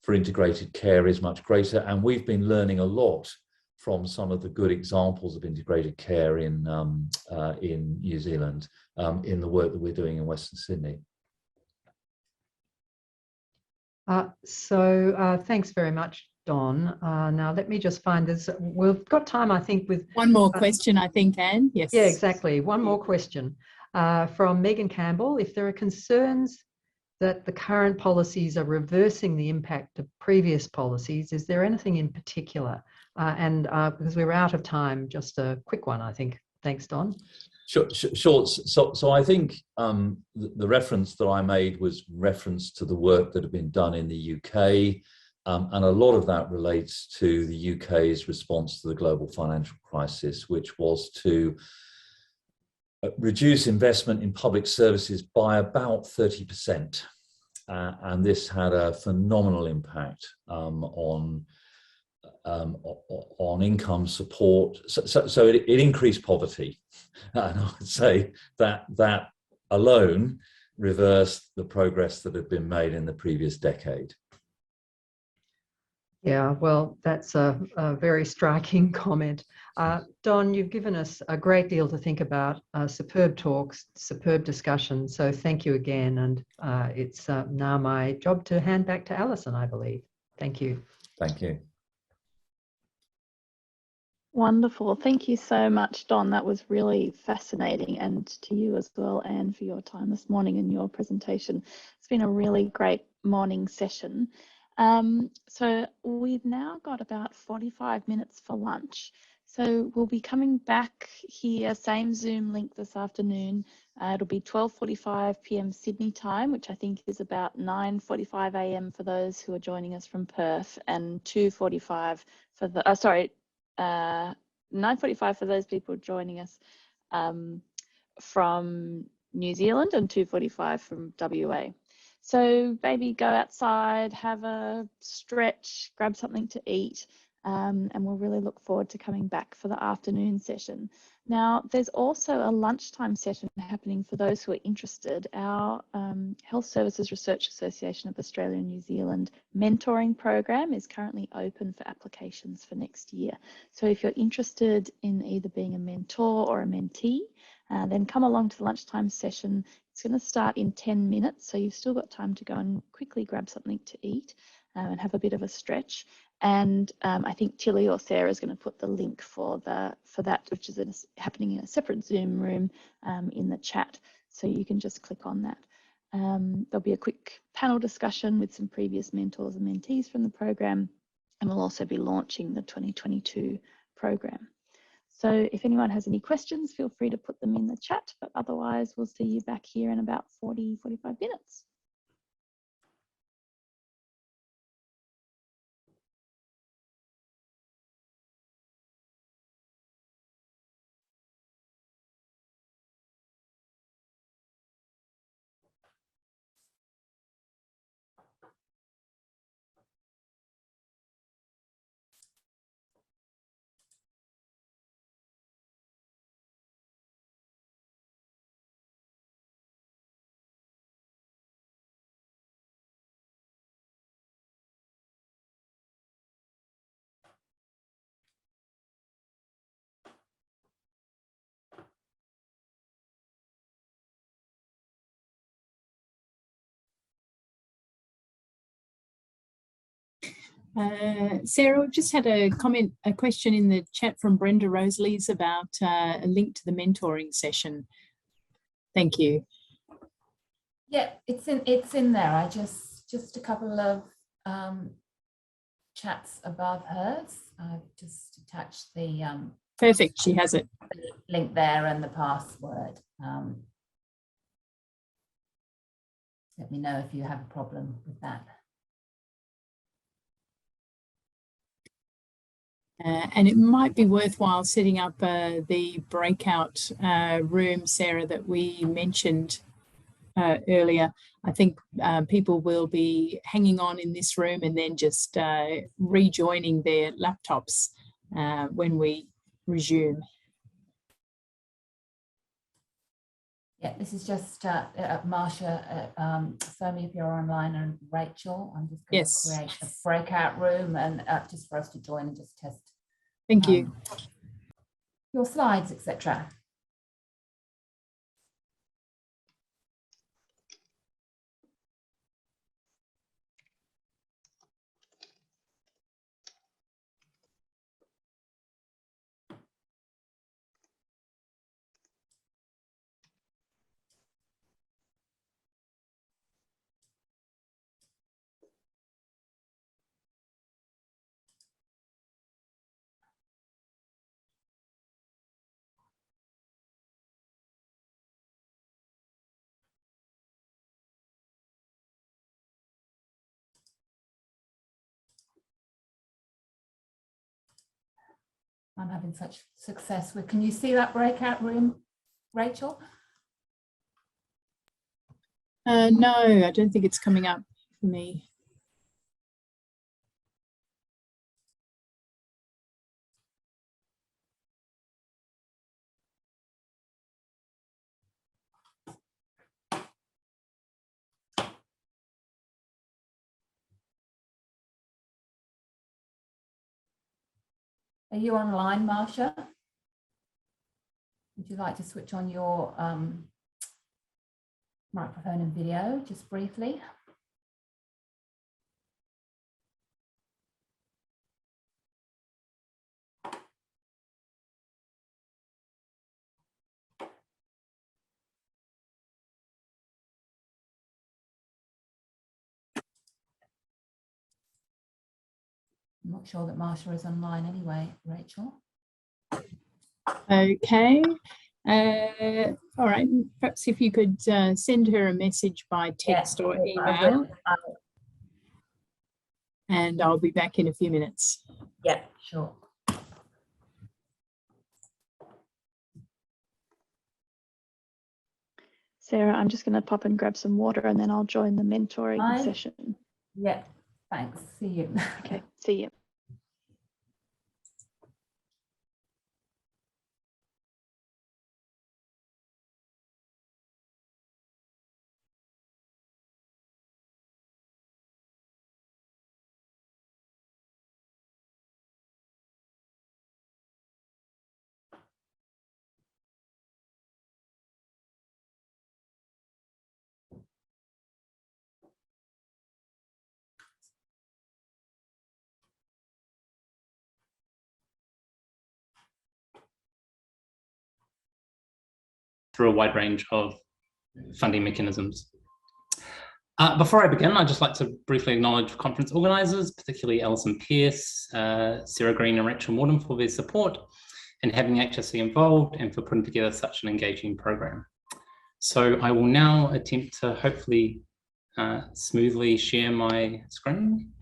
for integrated care is much greater, and we've been learning a lot from some of the good examples of integrated care in New Zealand in the work that we're doing in Western Sydney. Thanks very much, Don. Now let me just find this. We've got time, I think, with one more question, I think, Anne. Yes. Yeah, exactly. One more question from Megan Campbell. If there are concerns that the current policies are reversing the impact of previous policies, is there anything in particular? Because we're out of time, just a quick one, I think. Thanks, Don. Sure. So I think the reference that I made was reference to the work that had been done in the UK, and a lot of that relates to the UK's response to the global financial crisis, which was to reduce investment in public services by about 30%. And this had a phenomenal impact on income support. So it increased poverty. And I would say that alone reversed the progress that had been made in the previous decade. Yeah, well, that's a very striking comment. Don, you've given us a great deal to think about, superb talks, superb discussion. So thank you again. And it's now my job to hand back to Alison, I believe. Thank you. Thank you. Wonderful. Thank you so much, Don. That was really fascinating, and to you as well, Anne, for your time this morning and your presentation. It's been a really great morning session. So we've now got about 45 minutes for lunch. So we'll be coming back here, same Zoom link this afternoon. It'll be 12:45 p.m. Sydney time, which I think is about 9:45 a.m. for those who are joining us from Perth, and 2:45 for the 9:45 for those people joining us from New Zealand, and 2:45 from WA. So maybe go outside, have a stretch, grab something to eat, and we'll really look forward to coming back for the afternoon session. Now, there's also a lunchtime session happening for those who are interested. Our Health Services Research Association of Australia and New Zealand mentoring program is currently open for applications for next year. So if you're interested in either being a mentor or a mentee, then come along to the lunchtime session. It's going to start in 10 minutes, so you've still got time to go and quickly grab something to eat and have a bit of a stretch. And I think Tilly or Sarah is going to put the link for that, which is happening in a separate Zoom room in the chat, so you can just click on that. There'll be a quick panel discussion with some previous mentors and mentees from the program, and we'll also be launching the 2022 program. So if anyone has any questions, feel free to put them in the chat, but otherwise we'll see you back here in about 40-45 minutes. Sarah, we've just had a question in the chat from Brenda Roseleys about a link to the mentoring session. Thank you. Yeah, it's in there. I just a couple of chats above hers. I've just attached the perfect. She has it. The link there and the password. Let me know if you have a problem with that. And it might be worthwhile setting up the breakout room, Sarah, that we mentioned earlier. I think people will be hanging on in this room and then just rejoining their laptops when we resume. Yeah, this is just Marsha, Somi, if you're online, and Rachel. I'm just going to create a breakout room and just for us to join and just test. Thank you. Your slides, etc. I'm having such success with. Can you see that breakout room, Rachel? No, I don't think it's coming up for me. Are you online, Marsha? Would you like to switch on your microphone and video just briefly? I'm not sure that Marsha is online anyway, Rachel. Okay. All right. Perhaps if you could send her a message by text or email. And I'll be back in a few minutes. Yeah, sure. Sarah, I'm just going to pop and grab some water and then I'll join the mentoring session. Yeah, thanks. See you. Okay, see you. Through a wide range of funding mechanisms. Before I begin, I'd just like to briefly acknowledge conference organisers, particularly Alison Pearce, Sarah Green and Rachel Morton for their support in having HSC involved and for putting together such an engaging program. So I will now attempt to hopefully smoothly share my screen.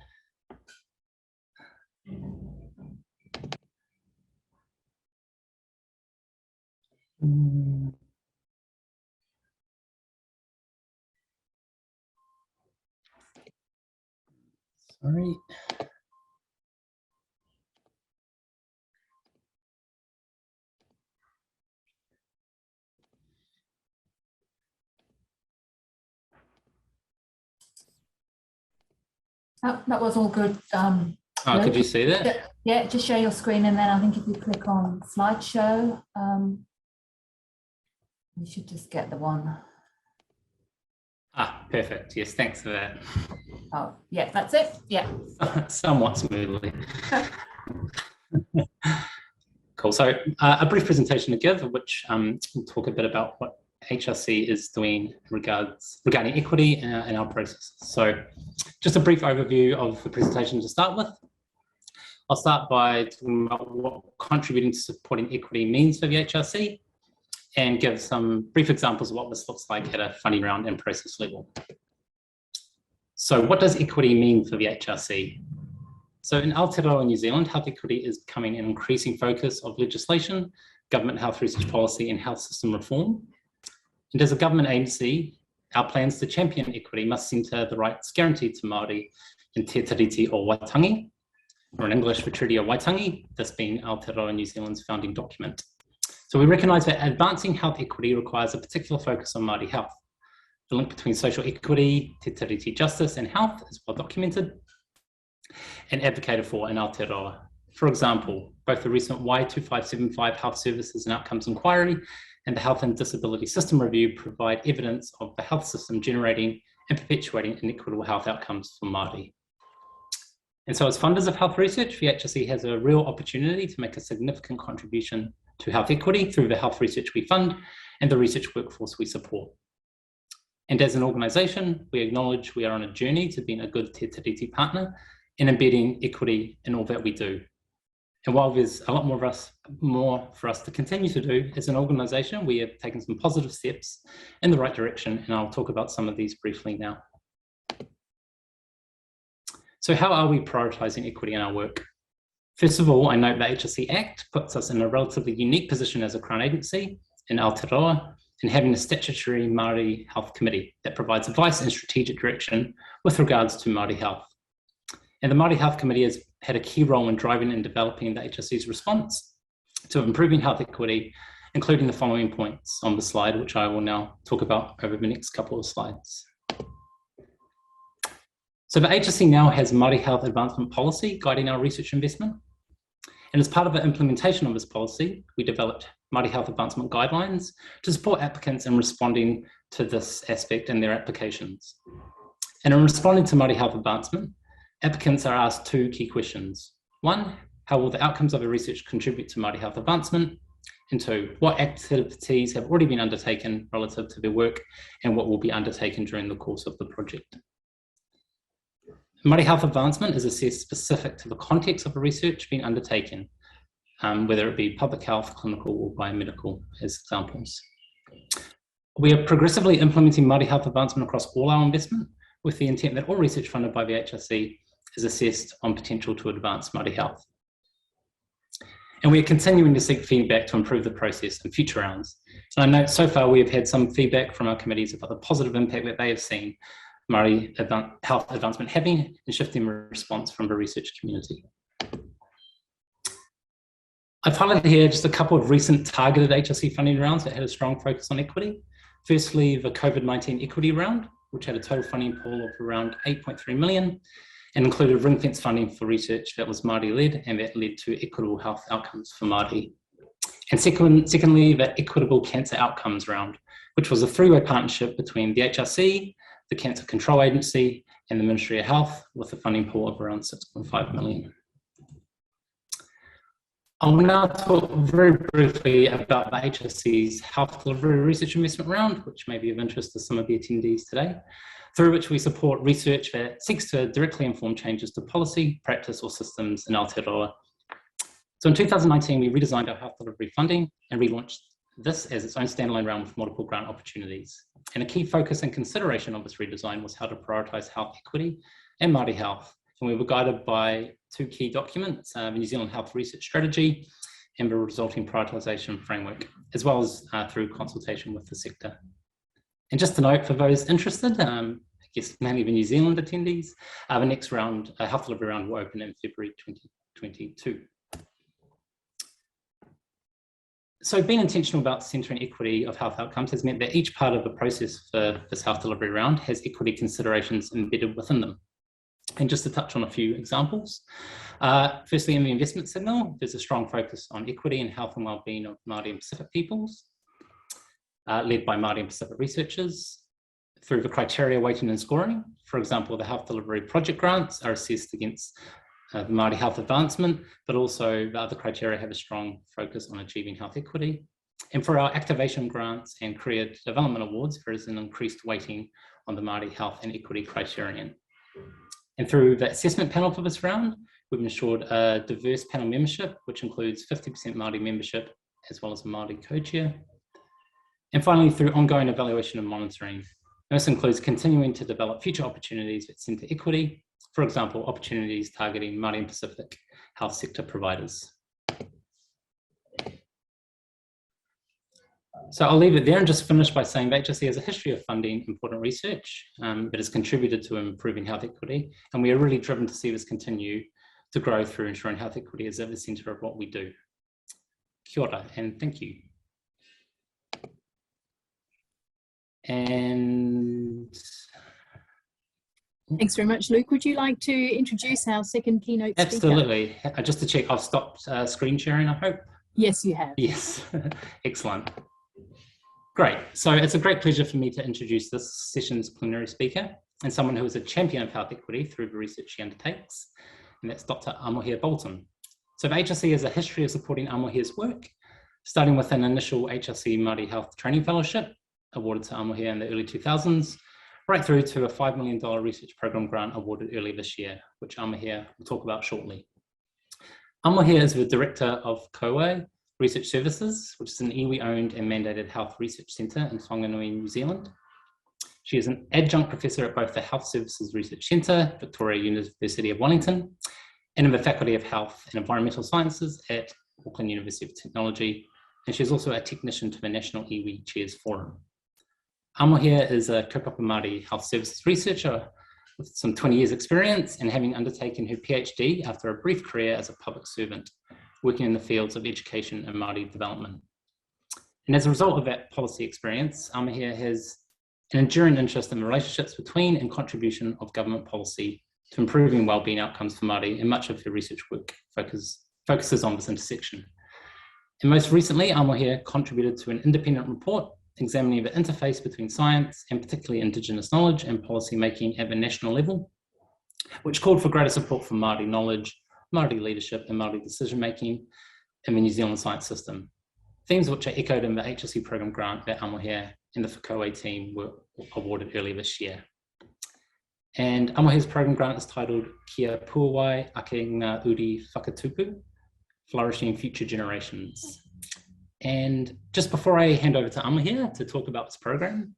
Sorry. That was all good. Could you see that? Yeah, just share your screen and then I think if you click on slideshow, you should just get the one. Perfect. Yes, thanks for that. Oh, yeah, that's it. Yeah. Somewhat smoothly. Cool. So a brief presentation to give, which will talk a bit about what HRC is doing regarding equity in our processes. So just a brief overview of the presentation to start with. I'll start by talking about what contributing to supporting equity means for the HRC and give some brief examples of what this looks like at a funding round and process level. So what does equity mean for the HRC? So in Aotearoa, New Zealand, health equity is becoming an increasing focus of legislation, government health research policy and health system reform. And as a government agency, our plans to champion equity must centre the rights guaranteed to Māori in Te Tiriti o Waitangi, or in English for Treaty of Waitangi, this being Aotearoa, New Zealand's founding document. So we recognise that advancing health equity requires a particular focus on Māori health. The link between social equity, Te Tiriti justice and health is well documented and advocated for in Aotearoa. For example, both the recent Y2575 Health Services and Outcomes Inquiry and the Health and Disability System Review provide evidence of the health system generating and perpetuating inequitable health outcomes for Māori. And so as funders of health research, the HSC has a real opportunity to make a significant contribution to health equity through the health research we fund and the research workforce we support. And as an organisation, we acknowledge we are on a journey to being a good Te Tiriti partner in embedding equity in all that we do. And while there's a lot more for us to continue to do, as an organisation, we have taken some positive steps in the right direction, and I'll talk about some of these briefly now. So how are we prioritising equity in our work? First of all, I note the HSC Act puts us in a relatively unique position as a Crown agency in Aotearoa in having a statutory Māori Health Committee that provides advice and strategic direction with regards to Māori health. And the Māori Health Committee has had a key role in driving and developing the HSC's response to improving health equity, including the following points on the slide, which I will now talk about over the next couple of slides. So the HSC now has Māori Health Advancement Policy guiding our research investment. And as part of the implementation of this policy, we developed Māori Health Advancement Guidelines to support applicants in responding to this aspect in their applications. And in responding to Māori Health Advancement, applicants are asked two key questions. One, how will the outcomes of the research contribute to Māori health advancement? And two, what activities have already been undertaken relative to their work and what will be undertaken during the course of the project? Māori health advancement is assessed specific to the context of the research being undertaken, whether it be public health, clinical or biomedical as examples. We are progressively implementing Māori health advancement across all our investment with the intent that all research funded by the HRC is assessed on potential to advance Māori health. And we are continuing to seek feedback to improve the process in future rounds. And I note so far we have had some feedback from our committees about the positive impact that they have seen Māori health advancement having in shifting response from the research community. I've highlighted here just a couple of recent targeted HRC funding rounds that had a strong focus on equity. Firstly, the COVID-19 equity round, which had a total funding pool of around 8.3 million and included ring-fence funding for research that was Māori-led and that led to equitable health outcomes for Māori. And secondly, the Equitable Cancer Outcomes round, which was a three-way partnership between the HRC, the Cancer Control Agency and the Ministry of Health with a funding pool of around 6.5 million. I will now talk very briefly about the HSC's Health Delivery Research Investment Round, which may be of interest to some of the attendees today, through which we support research that seeks to directly inform changes to policy, practice or systems in Aotearoa. So in 2019, we redesigned our health delivery funding and relaunched this as its own standalone round with multiple grant opportunities. And a key focus and consideration of this redesign was how to prioritise health equity and Māori health. And we were guided by two key documents, the New Zealand Health Research Strategy and the resulting prioritisation framework, as well as through consultation with the sector. And just to note, for those interested, I guess mainly the New Zealand attendees, the next round, health delivery round, will open in February 2022. So being intentional about centering equity of health outcomes has meant that each part of the process for this health delivery round has equity considerations embedded within them. And just to touch on a few examples, firstly, in the investment signal, there's a strong focus on equity and health and wellbeing of Māori and Pacific peoples, led by Māori and Pacific researchers. through the criteria weighting and scoring. For example, the health delivery project grants are assessed against the Māori health advancement, but also the other criteria have a strong focus on achieving health equity. And for our activation grants and career development awards, there is an increased weighting on the Māori health and equity criterion. And through the assessment panel for this round, we've ensured a diverse panel membership, which includes 50% Māori membership, as well as a Māori co-chair. And finally, through ongoing evaluation and monitoring. This includes continuing to develop future opportunities that centre equity, for example, opportunities targeting Māori and Pacific health sector providers. So I'll leave it there and just finish by saying that HSE has a history of funding important research that has contributed to improving health equity, and we are really driven to see this continue to grow through ensuring health equity is at the centre of what we do. Kia ora, and thank you. And thanks very much, Luke. Would you like to introduce our second keynote speaker? Absolutely. Just to check, I've stopped screen sharing, I hope. Yes, you have. Yes, excellent. Great. So it's a great pleasure for me to introduce this session's plenary speaker and someone who is a champion of health equity through the research she undertakes, and that's Dr. Amohia Bolton. So the HSE has a history of supporting Amohia's work, starting with an initial HSE Māori Health Training Fellowship awarded to Amohia in the early 2000s, right through to a $5 million research program grant awarded early this year, which Amohia will talk about shortly. Amohia is the Director of Koe Research Services, which is an iwi-owned and mandated health research centre in Whanganui, New Zealand. She is an adjunct professor at both the Health Services Research Centre, Victoria University of Wellington, and in the Faculty of Health and Environmental Sciences at Auckland University of Technology, and she's also a technician to the National Iwi Chairs Forum. Amohia is a kaupapa Māori health services researcher with some 20 years experience and having undertaken her PhD after a brief career as a public servant, working in the fields of education and Māori development. And as a result of that policy experience, Amohia has an enduring interest in the relationships between and contribution of government policy to improving wellbeing outcomes for Māori, and much of her research work focuses on this intersection. And most recently, Amohia contributed to an independent report examining the interface between science and particularly Indigenous knowledge and policy making at the national level, which called for greater support for Māori knowledge, Māori leadership and Māori decision-making in the New Zealand science system, themes which are echoed in the HSE program grant that Amohia and the Whakaue team were awarded earlier this year. And Amohia's program grant is titled Kia Puawai Ake Ngā Uri Whakatupu, Flourishing Future Generations. And just before I hand over to Amohia to talk about this program,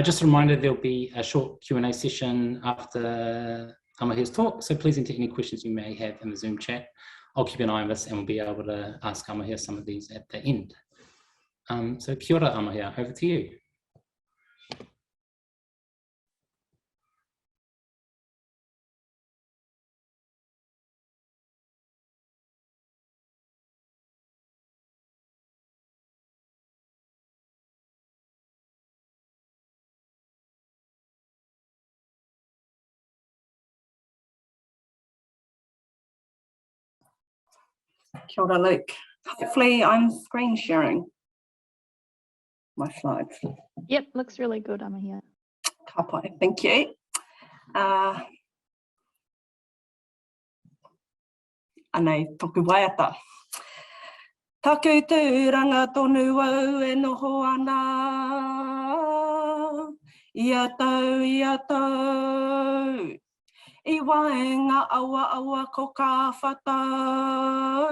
just a reminder there'll be a short Q&A session after Amohia's talk, so please enter any questions you may have in the Zoom chat. I'll keep an eye on this and we'll be able to ask Amohia some of these at the end. So kia ora, Amohia, over to you. Kia ora, Luke. Hopefully I'm screen sharing my slides. Yep, looks really good, Amohia. Ka pai, thank you. Anei, toku waiata. Taku tūranga tonu au e noho ana. Ia tau. I waenga awa ko ka whatau,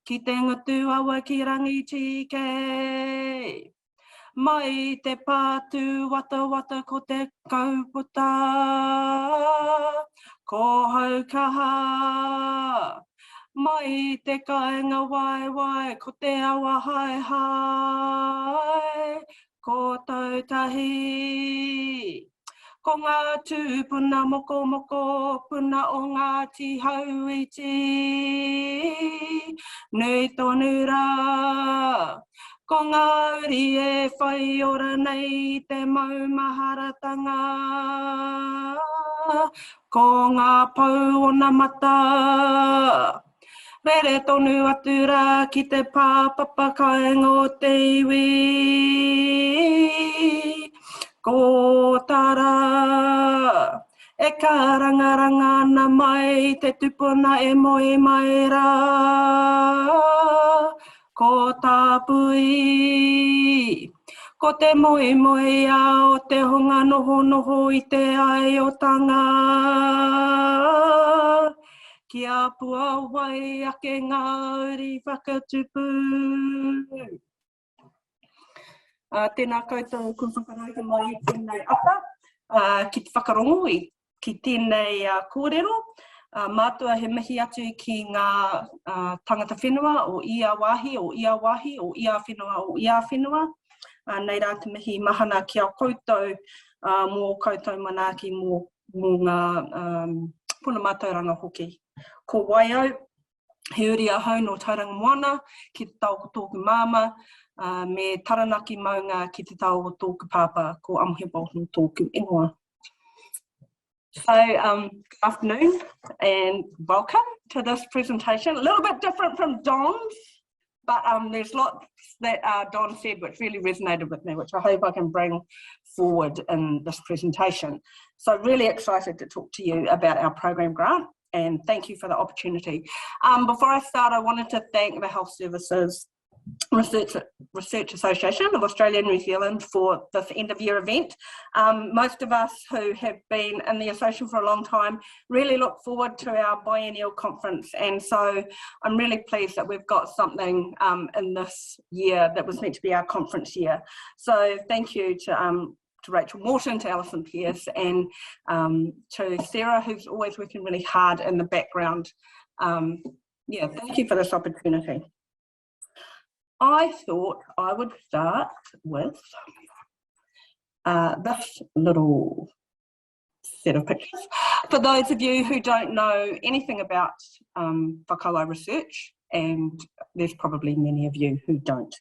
ki te ngatu awa ki rangi tike. Mai te pātu wata ko te kaupota, ko haukaha. Mai te kainga wai ko te awa hai, ko tautahi. Ko ngā tūpuna moko puna o ngā tihau iti. Nui tonu rā. Ko ngā uri e whai ora nei te maumaharatanga. Ko ngā pau o na mata. Rere tonu atu rā ki te pāpapa kainga o te iwi. Ko tara, e ka rangaranga na mai, te tupuna e moe mai rā. Ko tā pui, ko te moe moe a o te honga noho noho i te ai o tanga. Kia pua wai ake ngā uri whakatupu. Tēnā koutou ku whakarauka mai i tēnei ata, ki te whakarongo ki tēnei kōrero. Mātua he mihi atu ki ngā tangata whenua o ia wāhi, o ia wāhi, o ia whenua, o ia whenua. Nei rā te mihi mahana ki a koutou, mō koutou manaaki mō ngā puna mātauranga hoki. Ko waiau, he uri ahau no tauranga moana, ki te tau o tōku māma, me taranaki maunga ki te tau o tōku pāpā, ko amohebo no tōku ingoa. So, good afternoon and welcome to this presentation. A little bit different from Don's, but there's lots that Don said which really resonated with me, which I hope I can bring forward in this presentation. So really excited to talk to you about our program grant, and thank you for the opportunity. Before I start, I wanted to thank the Health Services Research Association of Australia and New Zealand for this end of year event. Most of us who have been in the association for a long time really look forward to our biennial conference, and so I'm really pleased that we've got something in this year that was meant to be our conference year. So thank you to Rachel Morton, to Alison Pearce, and to Sarah, who's always working really hard in the background. Yeah, thank you for this opportunity. I thought I would start with this little set of pictures. For those of you who don't know anything about whakaua research, and there's probably many of you who don't.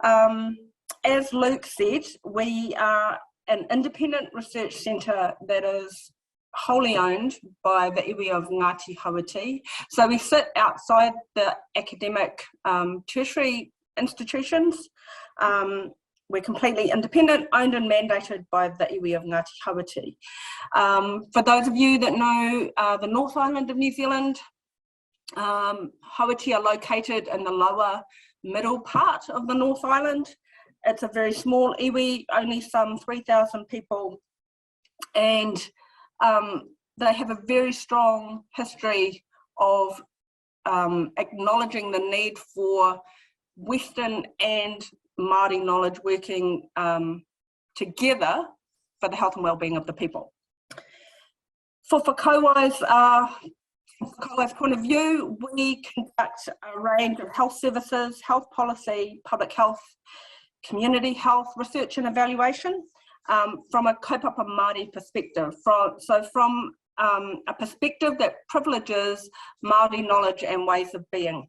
As Luke said, we are an independent research centre that is wholly owned by the iwi of Ngāti Hauiti. So we sit outside the academic tertiary institutions. We're completely independent, owned and mandated by the iwi of Ngāti Hauiti. For those of you that know the North Island of New Zealand, Hauiti are located in the lower middle part of the North Island. It's a very small iwi, only some 3,000 people, and they have a very strong history of acknowledging the need for Western and Māori knowledge working together for the health and well-being of the people. For Whakauai's point of view, we conduct a range of health services, health policy, public health, community health, research and evaluation from a kaupapa Māori perspective. From a perspective that privileges Māori knowledge and ways of being.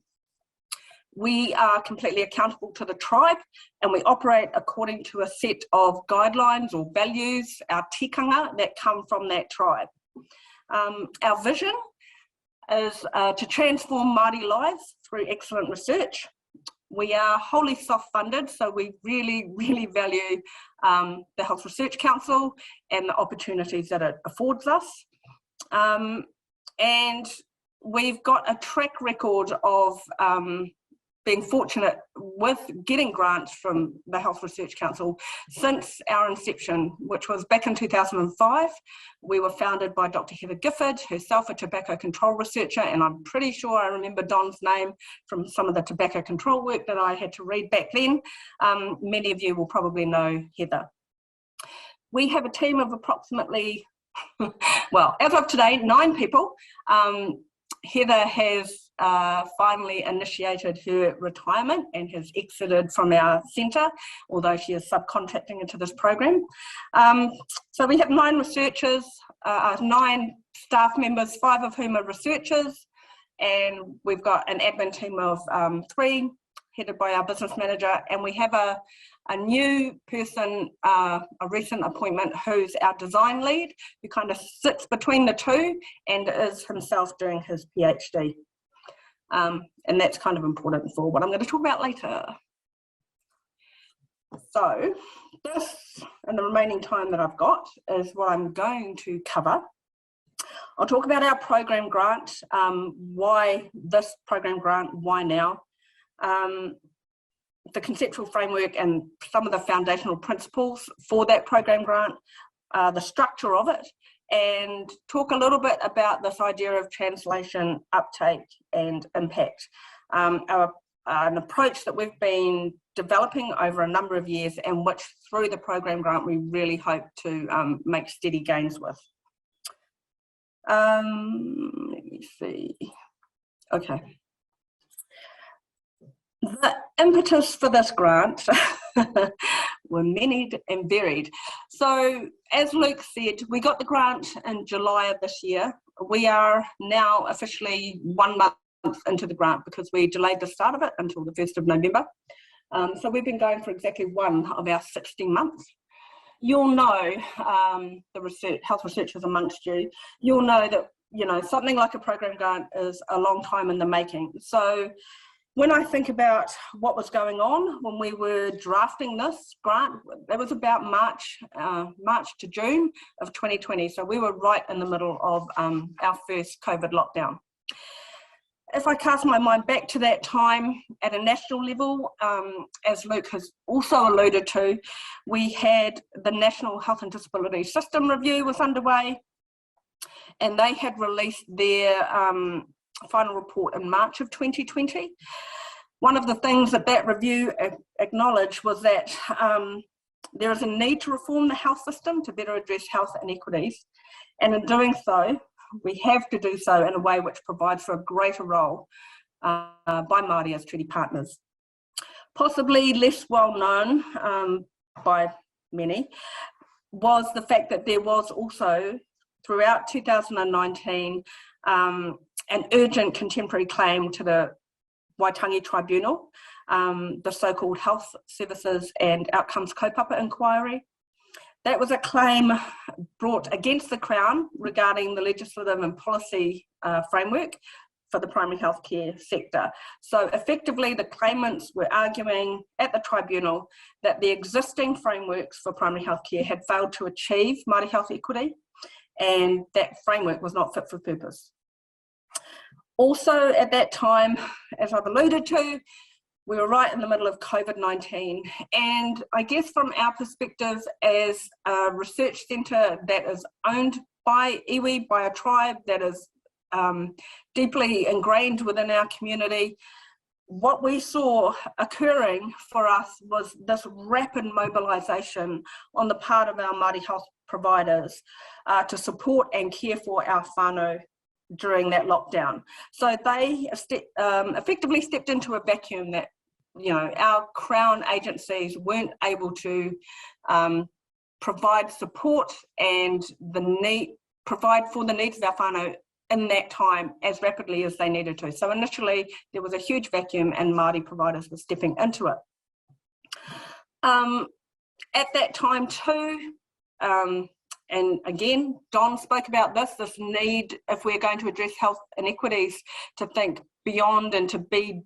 We are completely accountable to the tribe, and we operate according to a set of guidelines or values, our tikanga, that come from that tribe. Our vision is to transform Māori lives through excellent research. We are wholly self-funded, so we really, really value the Health Research Council and the opportunities that it affords us. And we've got a track record of being fortunate with getting grants from the Health Research Council since our inception, which was back in 2005. We were founded by Dr. Heather Gifford, herself a tobacco control researcher, and I'm pretty sure I remember Don's name from some of the tobacco control work that I had to read back then. Many of you will probably know Heather. We have a team of approximately, well, as of today, 9 people. Heather has finally initiated her retirement and has exited from our centre, although she is subcontracting into this program. So we have 9 researchers, 9 staff members, 5 of whom are researchers, and we've got an admin team of 3 headed by our business manager, and we have a new person, a recent appointment, who's our design lead, who kind of sits between the two and is himself doing his PhD. And that's kind of important for what I'm going to talk about later. So this, and the remaining time that I've got, is what I'm going to cover. I'll talk about our program grant, why this program grant, why now, the conceptual framework and some of the foundational principles for that program grant, the structure of it, and talk a little bit about this idea of translation, uptake and impact. An approach that we've been developing over a number of years, and which through the program grant we really hope to make steady gains with. Let me see. Okay. The impetus for this grant were many and varied. So as Luke said, we got the grant in July of this year. We are now officially 1 month into the grant because we delayed the start of it until the 1st of November. So we've been going for exactly one of our 16 months. You'll know, the health researchers amongst you, you'll know that, you know, something like a program grant is a long time in the making. So when I think about what was going on when we were drafting this grant, it was about March to June of 2020. So we were right in the middle of our first COVID lockdown. If I cast my mind back to that time at a national level, as Luke has also alluded to, we had the National Health and Disability System Review was underway, and they had released their final report in March of 2020. One of the things that that review acknowledged was that there is a need to reform the health system to better address health inequities, and in doing so, we have to do so in a way which provides for a greater role by Māori as treaty partners. Possibly less well known by many was the fact that there was also, throughout 2019, an urgent contemporary claim to the Waitangi Tribunal, the so-called Health Services and Outcomes Kaupapa Inquiry. That was a claim brought against the Crown regarding the legislative and policy framework for the primary healthcare sector. So effectively, the claimants were arguing at the tribunal that the existing frameworks for primary healthcare had failed to achieve Māori health equity, and that framework was not fit for purpose. Also at that time, as I've alluded to, we were right in the middle of COVID-19, and I guess from our perspective as a research centre that is owned by iwi, by a tribe that is deeply ingrained within our community, what we saw occurring for us was this rapid mobilisation on the part of our Māori health providers to support and care for our whānau during that lockdown. So they effectively stepped into a vacuum that, you know, our Crown agencies weren't able to provide support and provide for the needs of our whānau in that time as rapidly as they needed to. So initially there was a huge vacuum and Māori providers were stepping into it. At that time too, and again, Don spoke about this need, if we're going to address health inequities, to think beyond and to be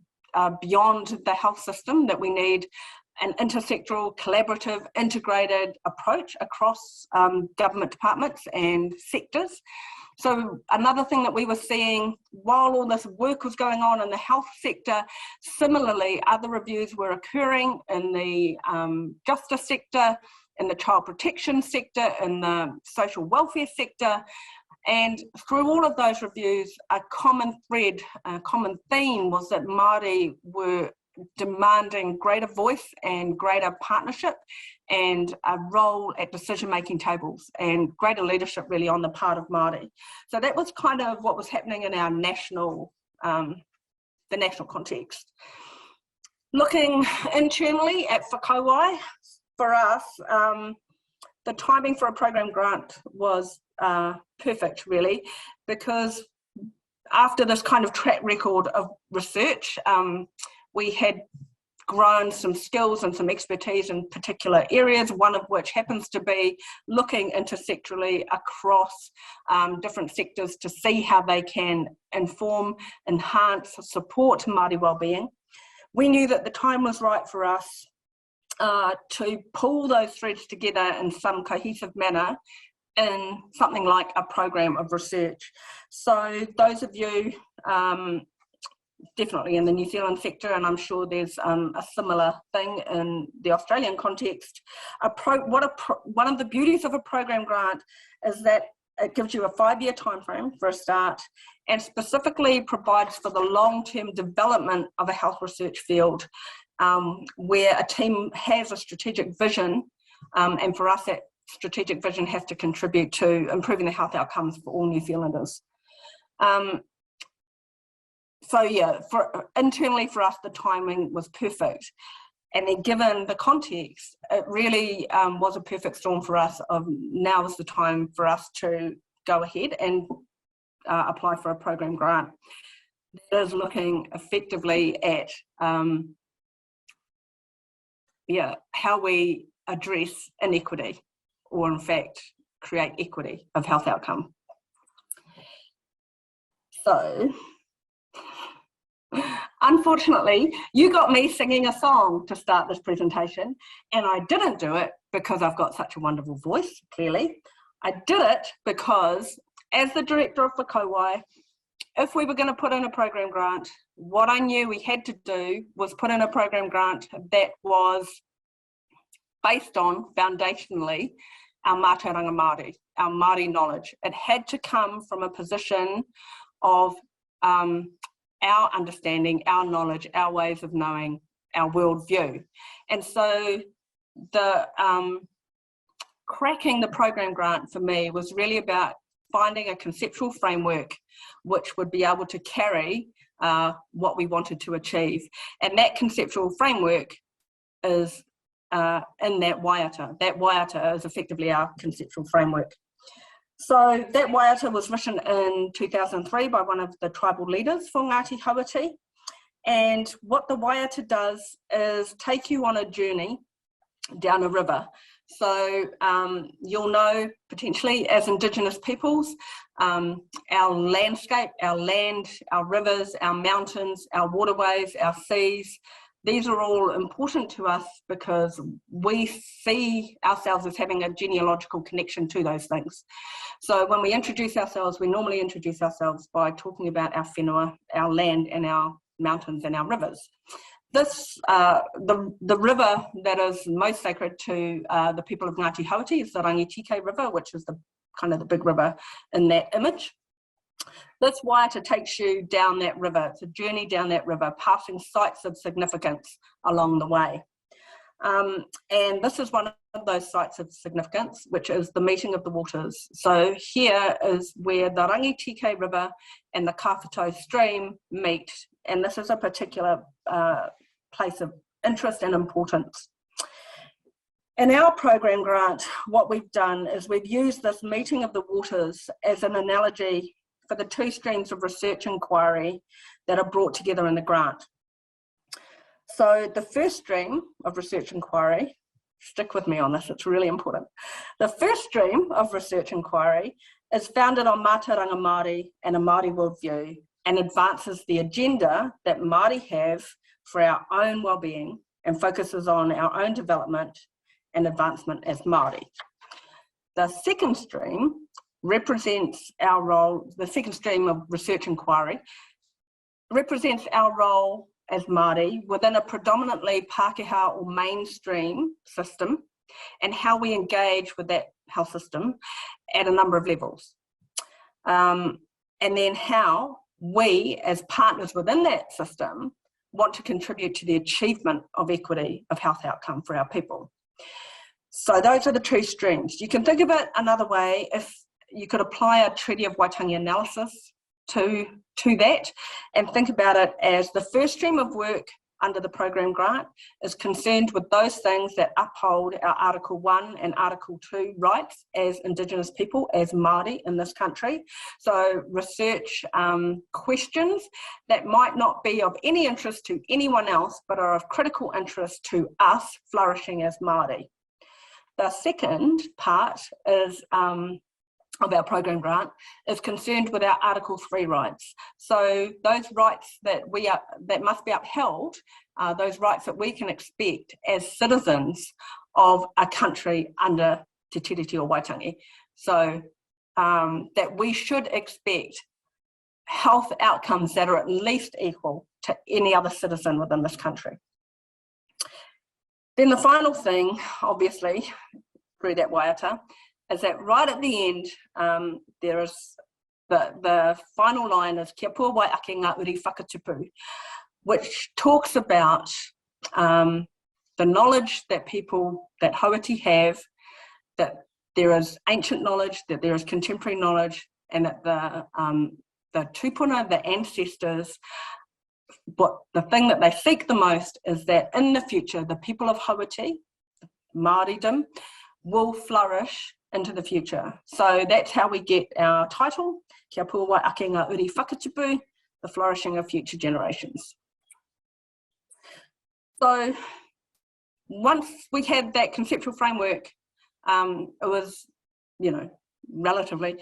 beyond the health system, that we need an intersectoral, collaborative, integrated approach across government departments and sectors. So another thing that we were seeing while all this work was going on in the health sector, similarly, other reviews were occurring in the justice sector, in the child protection sector, in the social welfare sector. And through all of those reviews, a common thread, a common theme was that Māori were demanding greater voice and greater partnership and a role at decision-making tables and greater leadership really on the part of Māori. So that was kind of what was happening in our national, the national context. Looking internally at whakauai, for us, the timing for a program grant was perfect really, because after this kind of track record of research, we had grown some skills and some expertise in particular areas, one of which happens to be looking intersectorally across different sectors to see how they can inform, enhance, support Māori wellbeing. We knew that the time was right for us to pull those threads together in some cohesive manner in something like a program of research. So those of you definitely in the New Zealand sector, and I'm sure there's a similar thing in the Australian context, one of the beauties of a program grant is that it gives you a 5-year time frame for a start, and specifically provides for the long-term development of a health research field, where a team has a strategic vision, and for us that strategic vision has to contribute to improving the health outcomes for all New Zealanders. So yeah, internally for us, the timing was perfect. And then given the context, it really was a perfect storm for us of now is the time for us to go ahead and apply for a program grant. That is looking effectively at how we address inequity, or in fact, create equity of health outcome. So, unfortunately, you got me singing a song to start this presentation, and I didn't do it because I've got such a wonderful voice, clearly. I did it because, as the director of the Kowai, if we were going to put in a program grant, what I knew we had to do was put in a program grant that was based on, foundationally, our mātauranga Māori, our Māori knowledge. It had to come from a position of our understanding, our knowledge, our ways of knowing, our worldview. And so the cracking the program grant for me was really about finding a conceptual framework which would be able to carry what we wanted to achieve. And that conceptual framework is in that waiata. That waiata is effectively our conceptual framework. So that waiata was written in 2003 by one of the tribal leaders for Ngāti Hauiti. And what the waiata does is take you on a journey down a river. So you'll know potentially as Indigenous peoples, our landscape, our land, our rivers, our mountains, our waterways, our seas, these are all important to us because we see ourselves as having a genealogical connection to those things. So when we introduce ourselves, we normally introduce ourselves by talking about our whenua, our land and our mountains and our rivers. This, the river that is most sacred to the people of Ngāti Hauiti is the Rangitike River, which is the kind of the big river in that image. This waiata takes you down that river. It's a journey down that river, passing sites of significance along the way. And this is one of those sites of significance, which is the meeting of the waters. So here is where the Rangitike River and the Kawhito stream meet. And this is a particular place of interest and importance. In our program grant, what we've done is we've used this meeting of the waters as an analogy for the two streams of research inquiry that are brought together in the grant. So the first stream of research inquiry, stick with me on this, it's really important. The first stream of research inquiry is founded on mātauranga Māori and a Māori worldview and advances the agenda that Māori have for our own well-being and focuses on our own development and advancement as Māori. The second stream represents our role, the second stream of research inquiry represents our role as Māori within a predominantly Pākehā or mainstream system and how we engage with that health system at a number of levels. And then how we as partners within that system want to contribute to the achievement of equity of health outcome for our people. So those are the two streams. You can think of it another way. If you could apply a Treaty of Waitangi analysis to that and think about it as the first stream of work under the program grant is concerned with those things that uphold our Article 1 and Article 2 rights as Indigenous people, as Māori in this country. So research questions that might not be of any interest to anyone else but are of critical interest to us flourishing as Māori. The second part is of our program grant is concerned with our Article 3 rights. So those rights that must be upheld are those rights that we can expect as citizens of a country under Te Tiriti o Waitangi. So that we should expect health outcomes that are at least equal to any other citizen within this country. Then the final thing, obviously, through that waiata, is that right at the end, there is the final line is kia pua wai ake ngā uri whakatupu, which talks about the knowledge that that Hauiti have, that there is ancient knowledge, that there is contemporary knowledge, and that the tupuna, the ancestors, the thing that they seek the most is that in the future, the people of Hauiti, Māoridom, will flourish into the future. So that's how we get our title, Kia pua wai ake ngā uri whakatupu, the flourishing of future generations. So once we had that conceptual framework, it was, relatively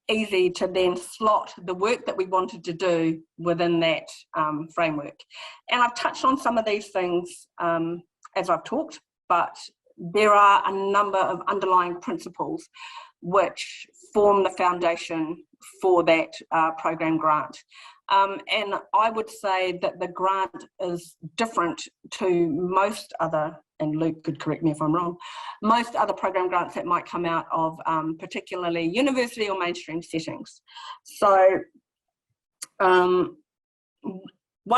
easy to then slot the work that we wanted to do within that framework. And I've touched on some of these things as I've talked, but there are a number of underlying principles which form the foundation for that program grant. And I would say that the grant is different to most other, and Luke could correct me if I'm wrong, most other program grants that might come out of particularly university or mainstream settings. So one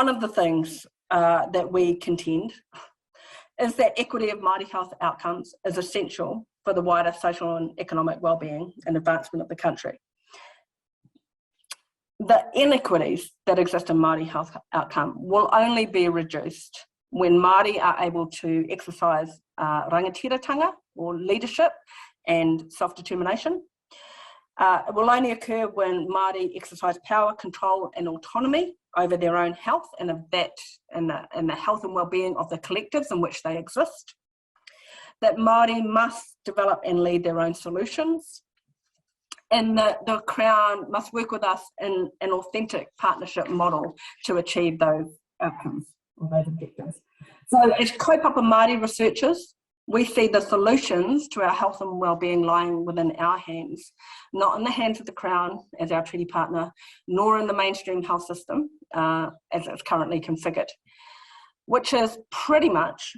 of the things that we contend is that equity of Māori health outcomes is essential for the wider social and economic well-being and advancement of the country. The inequities that exist in Māori health outcome will only be reduced when Māori are able to exercise rangatiratanga, or leadership, and self-determination. It will only occur when Māori exercise power, control, and autonomy over their own health and of that and the health and well-being of the collectives in which they exist. That Māori must develop and lead their own solutions, and that the Crown must work with us in an authentic partnership model to achieve those outcomes or those objectives. So as kaupapa Māori researchers, we see the solutions to our health and well-being lying within our hands, not in the hands of the Crown as our treaty partner, nor in the mainstream health system as it's currently configured, which is pretty much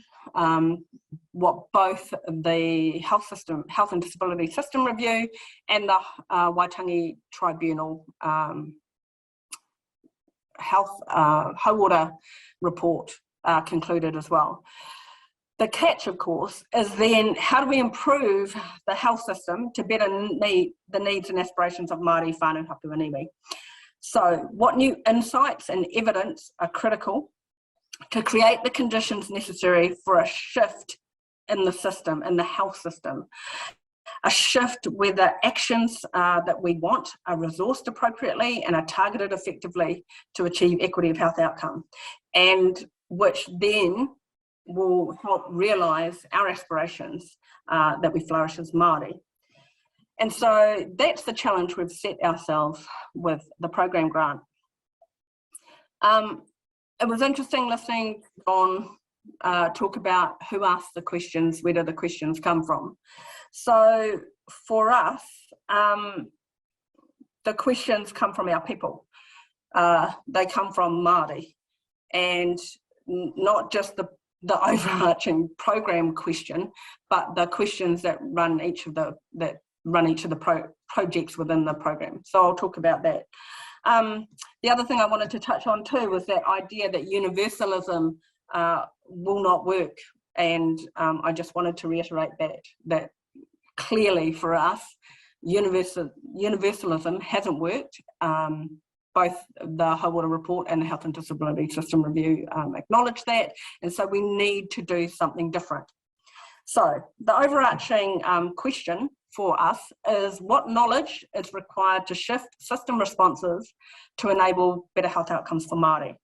what both the Health and Disability System Review and the Waitangi Tribunal Health Hauora report concluded as well. The catch, of course, is then how do we improve the health system to better meet the needs and aspirations of Māori, whānau, hapu and iwi. So what new insights and evidence are critical to create the conditions necessary for a shift in the system, in the health system? A shift where the actions that we want are resourced appropriately and are targeted effectively to achieve equity of health outcome, and which then will help realise our aspirations that we flourish as Māori. And so that's the challenge we've set ourselves with the program grant. It was interesting listening to John talk about who asked the questions, where do the questions come from. So for us, the questions come from our people. They come from Māori, and not just the overarching program question, but the questions that run each of the projects within the program. So I'll talk about that. The other thing I wanted to touch on too was that idea that universalism will not work, and I just wanted to reiterate that clearly for us, universalism hasn't worked. Both the Hauora report and the Health and Disability System Review acknowledge that, and so we need to do something different. So the overarching question for us is what knowledge is required to shift system responses to enable better health outcomes for Māori?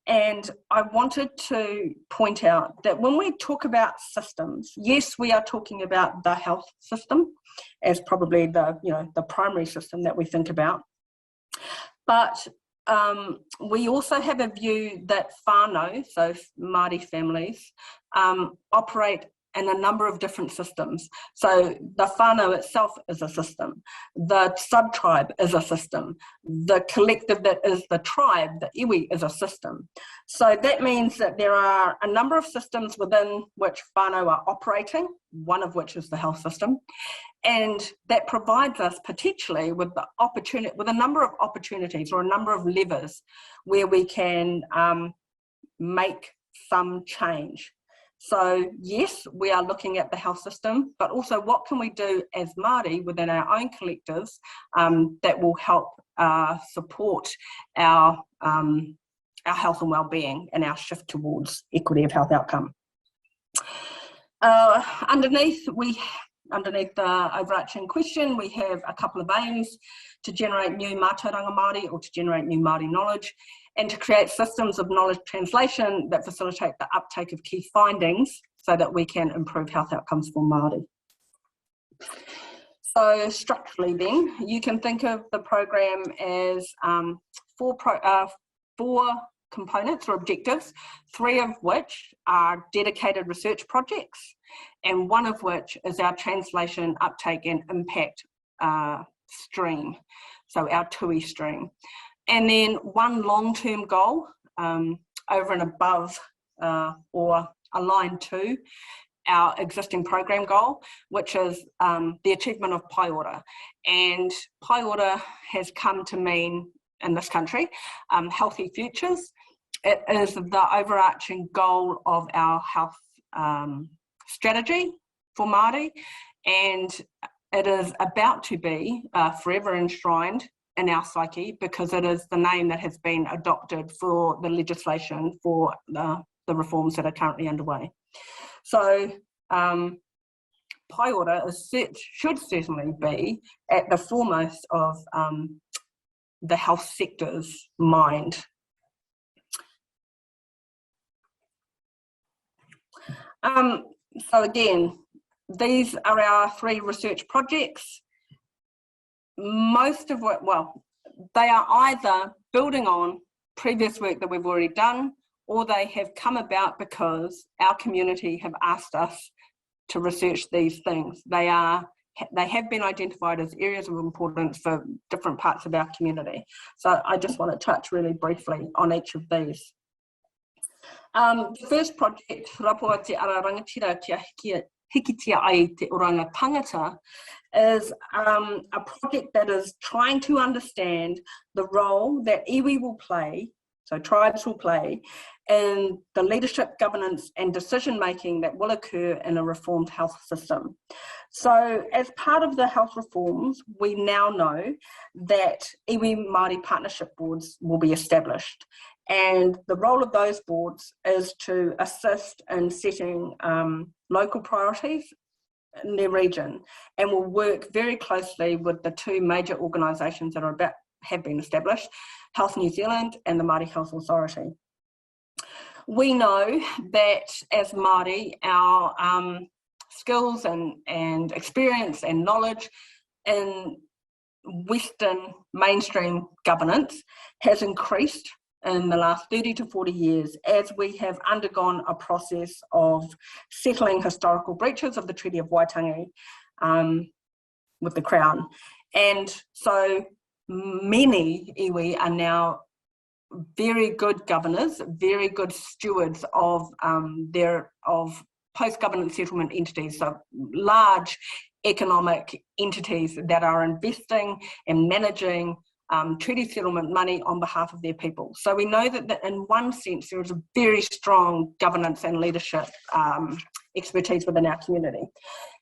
And I wanted to point out that when we talk about systems, yes, we are talking about the health system as probably the, the primary system that we think about. But we also have a view that whānau, so Māori families, operate in a number of different systems. So the whānau itself is a system. The sub-tribe is a system. The collective that is the tribe, the iwi, is a system. So that means that there are a number of systems within which whānau are operating, one of which is the health system. And that provides us potentially with the opportunity, with a number of opportunities or a number of levers where we can make some change. So yes, we are looking at the health system, but also what can we do as Māori within our own collectives that will help support our health and well-being and our shift towards equity of health outcome. Underneath the overarching question, we have a couple of aims: to generate new mātauranga Māori, or to generate new Māori knowledge, and to create systems of knowledge translation that facilitate the uptake of key findings so that we can improve health outcomes for Māori. So structurally then, you can think of the program as four components or objectives, 3 of which are dedicated research projects, and 1 of which is our translation, uptake and impact stream, so our TUI stream. And then 1 long-term goal over and above or aligned to our existing program goal, which is the achievement of pai ora. And pai ora has come to mean, in this country, healthy futures. It is the overarching goal of our health strategy for Māori, and it is about to be forever enshrined in our psyche, because it is the name that has been adopted for the legislation for the reforms that are currently underway. So pai ora should certainly be at the foremost of the health sector's mind. So again, these are our 3 research projects. Most of what, well, they are either building on previous work that we've already done, or they have come about because our community have asked us to research these things. They have been identified as areas of importance for different parts of our community. So I just want to touch really briefly on each of these. The first project, Rapua Te Ara Rangatira Kia Hikitia Ai Te Oranga Tangata, is a project that is trying to understand the role that iwi will play, so tribes will play, in the leadership, governance and decision making that will occur in a reformed health system. So as part of the health reforms, we now know that iwi Māori partnership boards will be established. And the role of those boards is to assist in setting local priorities in their region, and will work very closely with the 2 major organisations that have been established, Health New Zealand and the Māori Health Authority. We know that as Māori, our skills and experience and knowledge in Western mainstream governance has increased in the last 30 to 40 years as we have undergone a process of settling historical breaches of the Treaty of Waitangi with the Crown. And so many iwi are now very good governors, very good stewards of post-governance settlement entities, so large economic entities that are investing and managing treaty settlement money on behalf of their people. So we know that in one sense there is a very strong governance and leadership expertise within our community.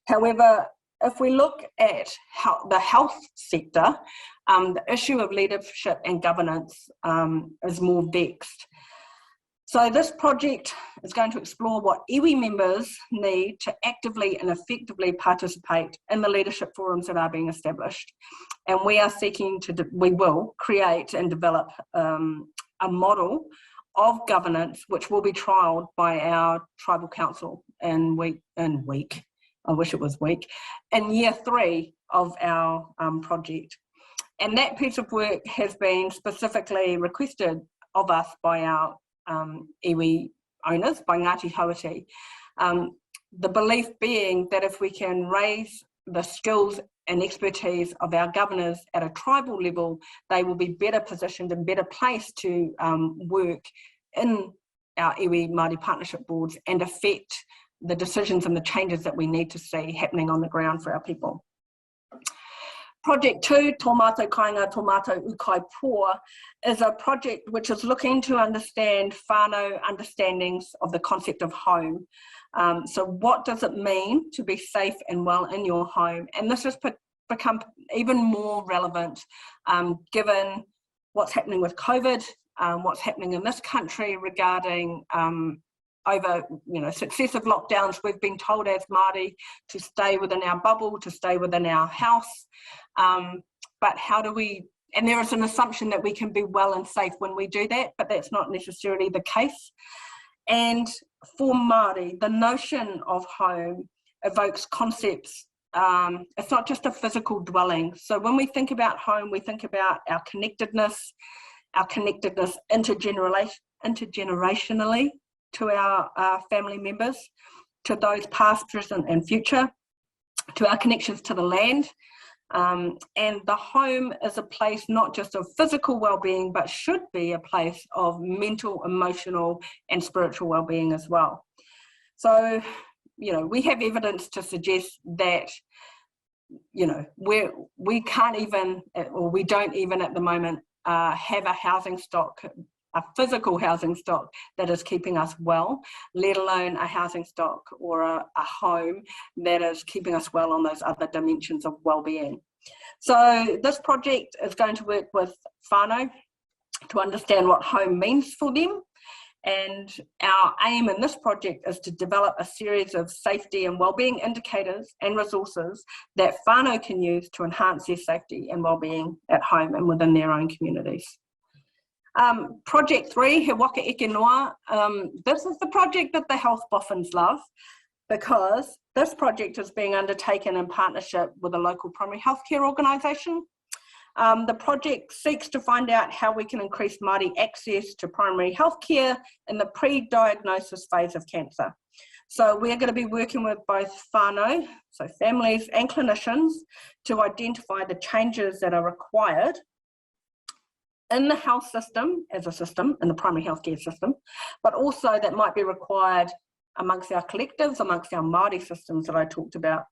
However, if we look at the health sector, the issue of leadership and governance is more vexed. So this project is going to explore what iwi members need to actively and effectively participate in the leadership forums that are being established. And we are seeking to, we will create and develop a model of governance, which will be trialled by our tribal council in year 3 of our project. And that piece of work has been specifically requested of us by our iwi owners, by Ngāti Hauiti. The belief being that if we can raise the skills and expertise of our governors at a tribal level, they will be better positioned and better placed to work in our iwi Māori partnership boards and affect the decisions and the changes that we need to see happening on the ground for our people. Project 2, Tō Mātou Kāinga, Tō Mātou Ukai Pō, is a project which is looking to understand whānau understandings of the concept of home. So what does it mean to be safe and well in your home? And this has become even more relevant given what's happening with COVID, what's happening in this country regarding over successive lockdowns. We've been told as Māori to stay within our bubble, to stay within our house. But how do we, and there is an assumption that we can be well and safe when we do that, but that's not necessarily the case. And for Māori, the notion of home evokes concepts. It's not just a physical dwelling. So when we think about home, we think about our connectedness intergenerationally to our family members, to those past, present and future, to our connections to the land. And the home is a place not just of physical well-being, but should be a place of mental, emotional and spiritual well-being as well. So, we have evidence to suggest that, we can't even, or we don't even at the moment, have a housing stock, a physical housing stock that is keeping us well, let alone a housing stock or a home that is keeping us well on those other dimensions of well-being. So this project is going to work with whānau to understand what home means for them. And our aim in this project is to develop a series of safety and wellbeing indicators and resources that whānau can use to enhance their safety and wellbeing at home and within their own communities. Project 3, He Waka Eke Noa. This is the project that the health boffins love, because this project is being undertaken in partnership with a local primary healthcare organisation. The project seeks to find out how we can increase Māori access to primary healthcare in the pre-diagnosis phase of cancer. So we're going to be working with both whānau, so families and clinicians, to identify the changes that are required in the health system, as a system, in the primary healthcare system, but also that might be required amongst our collectives, amongst our Māori systems that I talked about.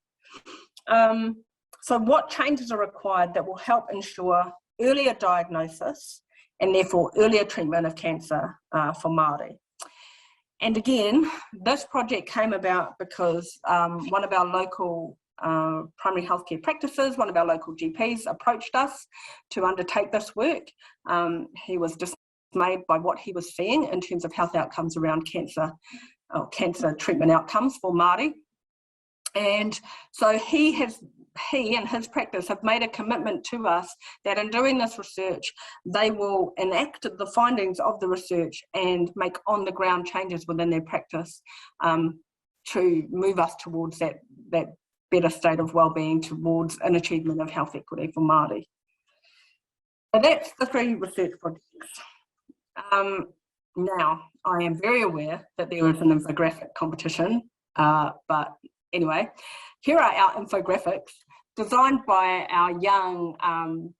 So what changes are required that will help ensure earlier diagnosis and therefore earlier treatment of cancer for Māori? And again, this project came about because one of our local primary healthcare practices, one of our local GPs approached us to undertake this work. He was dismayed by what he was seeing in terms of health outcomes around cancer, or cancer treatment outcomes for Māori. And so he and his practice have made a commitment to us that in doing this research, they will enact the findings of the research and make on the ground changes within their practice to move us towards that better state of well-being, towards an achievement of health equity for Māori. So that's the 3 research projects. Now, I am very aware that there is an infographic competition, but anyway, here are our infographics designed by our young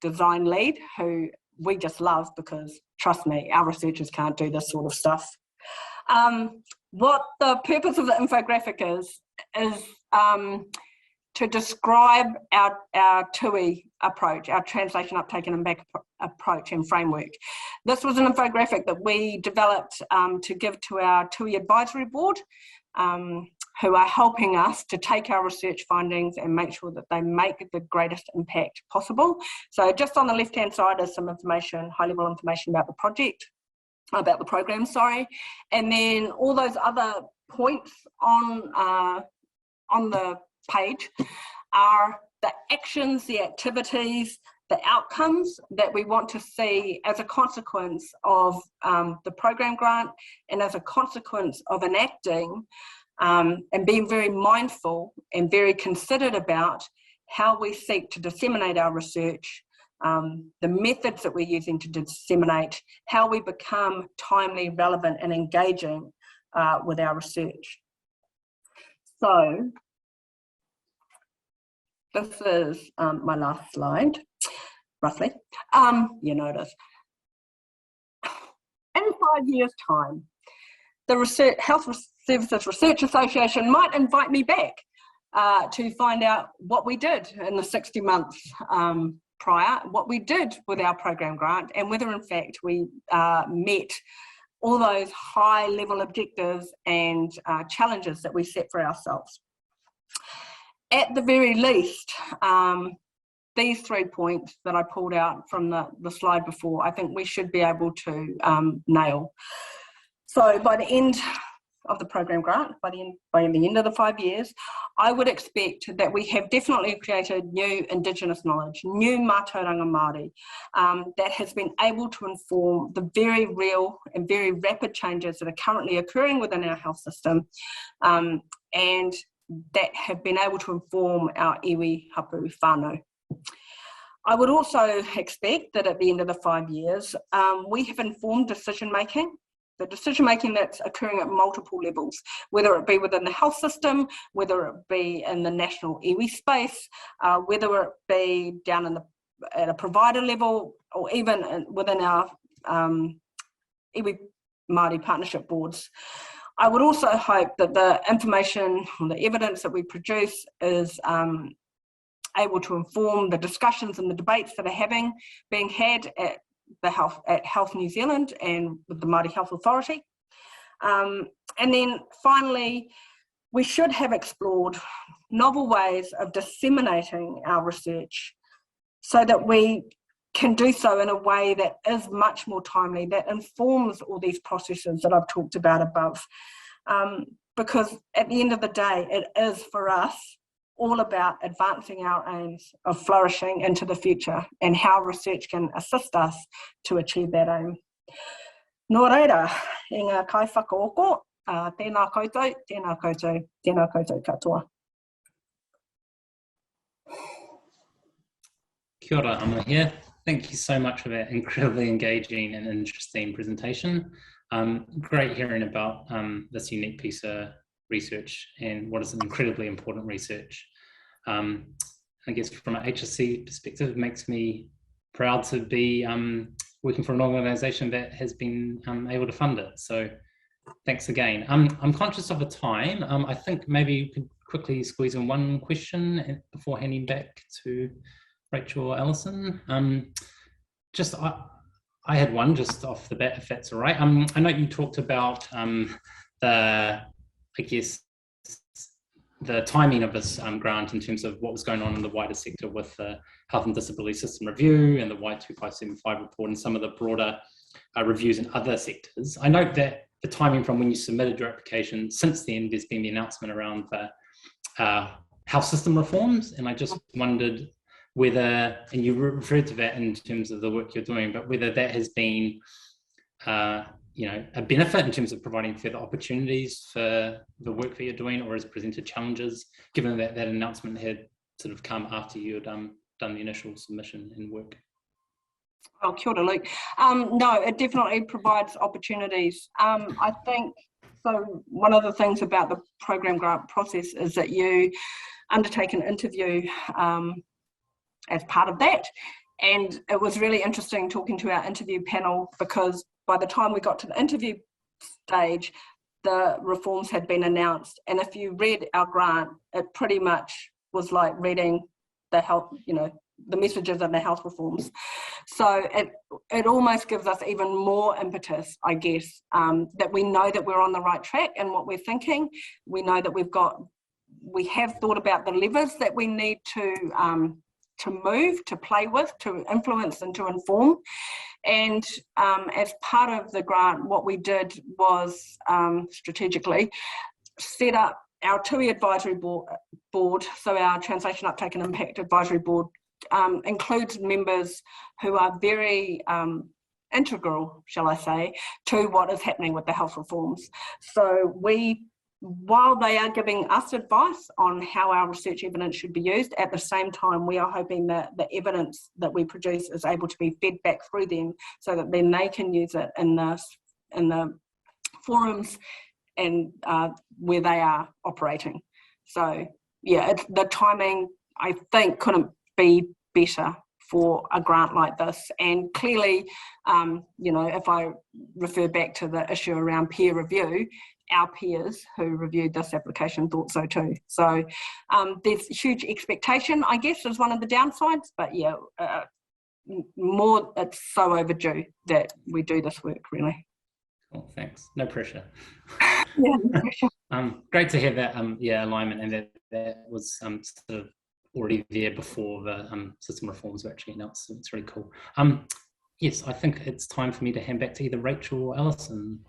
design lead, who we just love because, trust me, our researchers can't do this sort of stuff. What the purpose of the infographic is to describe our TUI approach, our translation, uptake and impact approach and framework. This was an infographic that we developed to give to our TUI advisory board, who are helping us to take our research findings and make sure that they make the greatest impact possible. So just on the left-hand side is some information, high-level information about the project, about the program, sorry. And then all those other points on the page are the actions, the activities, the outcomes that we want to see as a consequence of the program grant and as a consequence of enacting and being very mindful and very considered about how we seek to disseminate our research, the methods that we're using to disseminate, how we become timely, relevant and engaging with our research. So this is my last slide, roughly. You notice. In 5 years' time, the Health Services Research Association might invite me back to find out what we did in the 60 months prior, what we did with our program grant, and whether in fact we met all those high level objectives and challenges that we set for ourselves. At the very least, these 3 points that I pulled out from the slide before, I think we should be able to nail. So by the end of the program grant, by the end of the 5 years, I would expect that we have definitely created new Indigenous knowledge, new mātauranga Māori, that has been able to inform the very real and very rapid changes that are currently occurring within our health system, and that have been able to inform our iwi hapu whānau. I would also expect that at the end of the 5 years, we have informed decision-making, the decision-making that's occurring at multiple levels, whether it be within the health system, whether it be in the national iwi space, whether it be down at a provider level, or even within our iwi Māori partnership boards. I would also hope that the information or the evidence that we produce is able to inform the discussions and the debates that are being had at Health New Zealand and with the Māori Health Authority. And then finally, we should have explored novel ways of disseminating our research so that we can do so in a way that is much more timely, that informs all these processes that I've talked about above. Because at the end of the day, it is for us all about advancing our aims of flourishing into the future and how research can assist us to achieve that aim. Nō reira, i ngā kai whakaoko, tēnā koutou, tēnā koutou, tēnā koutou katoa. Kia ora, Amma here. Thank you so much for that incredibly engaging and interesting presentation. Great hearing about this unique piece of research and what is an incredibly important research. I guess from an HSC perspective, it makes me proud to be working for an organisation that has been able to fund it. So thanks again. I'm conscious of the time. I think maybe you could quickly squeeze in one question before handing back to Rachel or Alison. I had one just off the bat, if that's all right. I know you talked about the timing of this grant in terms of what was going on in the wider sector with the Health and Disability System Review and the Y2575 report and some of the broader reviews in other sectors. I note that the timing from when you submitted your application, since then there's been the announcement around the health system reforms, and I just wondered whether, and you referred to that in terms of the work you're doing, but whether that has been a benefit in terms of providing further opportunities for the work that you're doing, or has presented challenges, given that that announcement had sort of come after you had done the initial submission and work. Oh, kia ora, Luke. No, it definitely provides opportunities. I think, so one of the things about the program grant process is that you undertake an interview as part of that. And it was really interesting talking to our interview panel, because by the time we got to the interview stage, the reforms had been announced. And if you read our grant, it pretty much was like reading the health, the messages of the health reforms. So it almost gives us even more impetus, I guess, that we know that we're on the right track and what we're thinking. We know that we have thought about the levers that we need to move, to play with, to influence and to inform. And as part of the grant, what we did was strategically set up our TUI advisory board, so our Translation Uptake and Impact Advisory Board includes members who are very integral, shall I say, to what is happening with the health reforms. So while they are giving us advice on how our research evidence should be used, at the same time, we are hoping that the evidence that we produce is able to be fed back through them so that then they can use it in the forums and where they are operating. So yeah, the timing, I think, couldn't be better for a grant like this. And clearly, if I refer back to the issue around peer review, our peers who reviewed this application thought so too. So there's huge expectation, I guess, is one of the downsides, but yeah, it's so overdue that we do this work, really. Cool, thanks. No pressure. Yeah, no pressure. Great to hear that alignment, and that was sort of already there before the system reforms were actually announced. So it's really cool. Yes, I think it's time for me to hand back to either Rachel or Alison.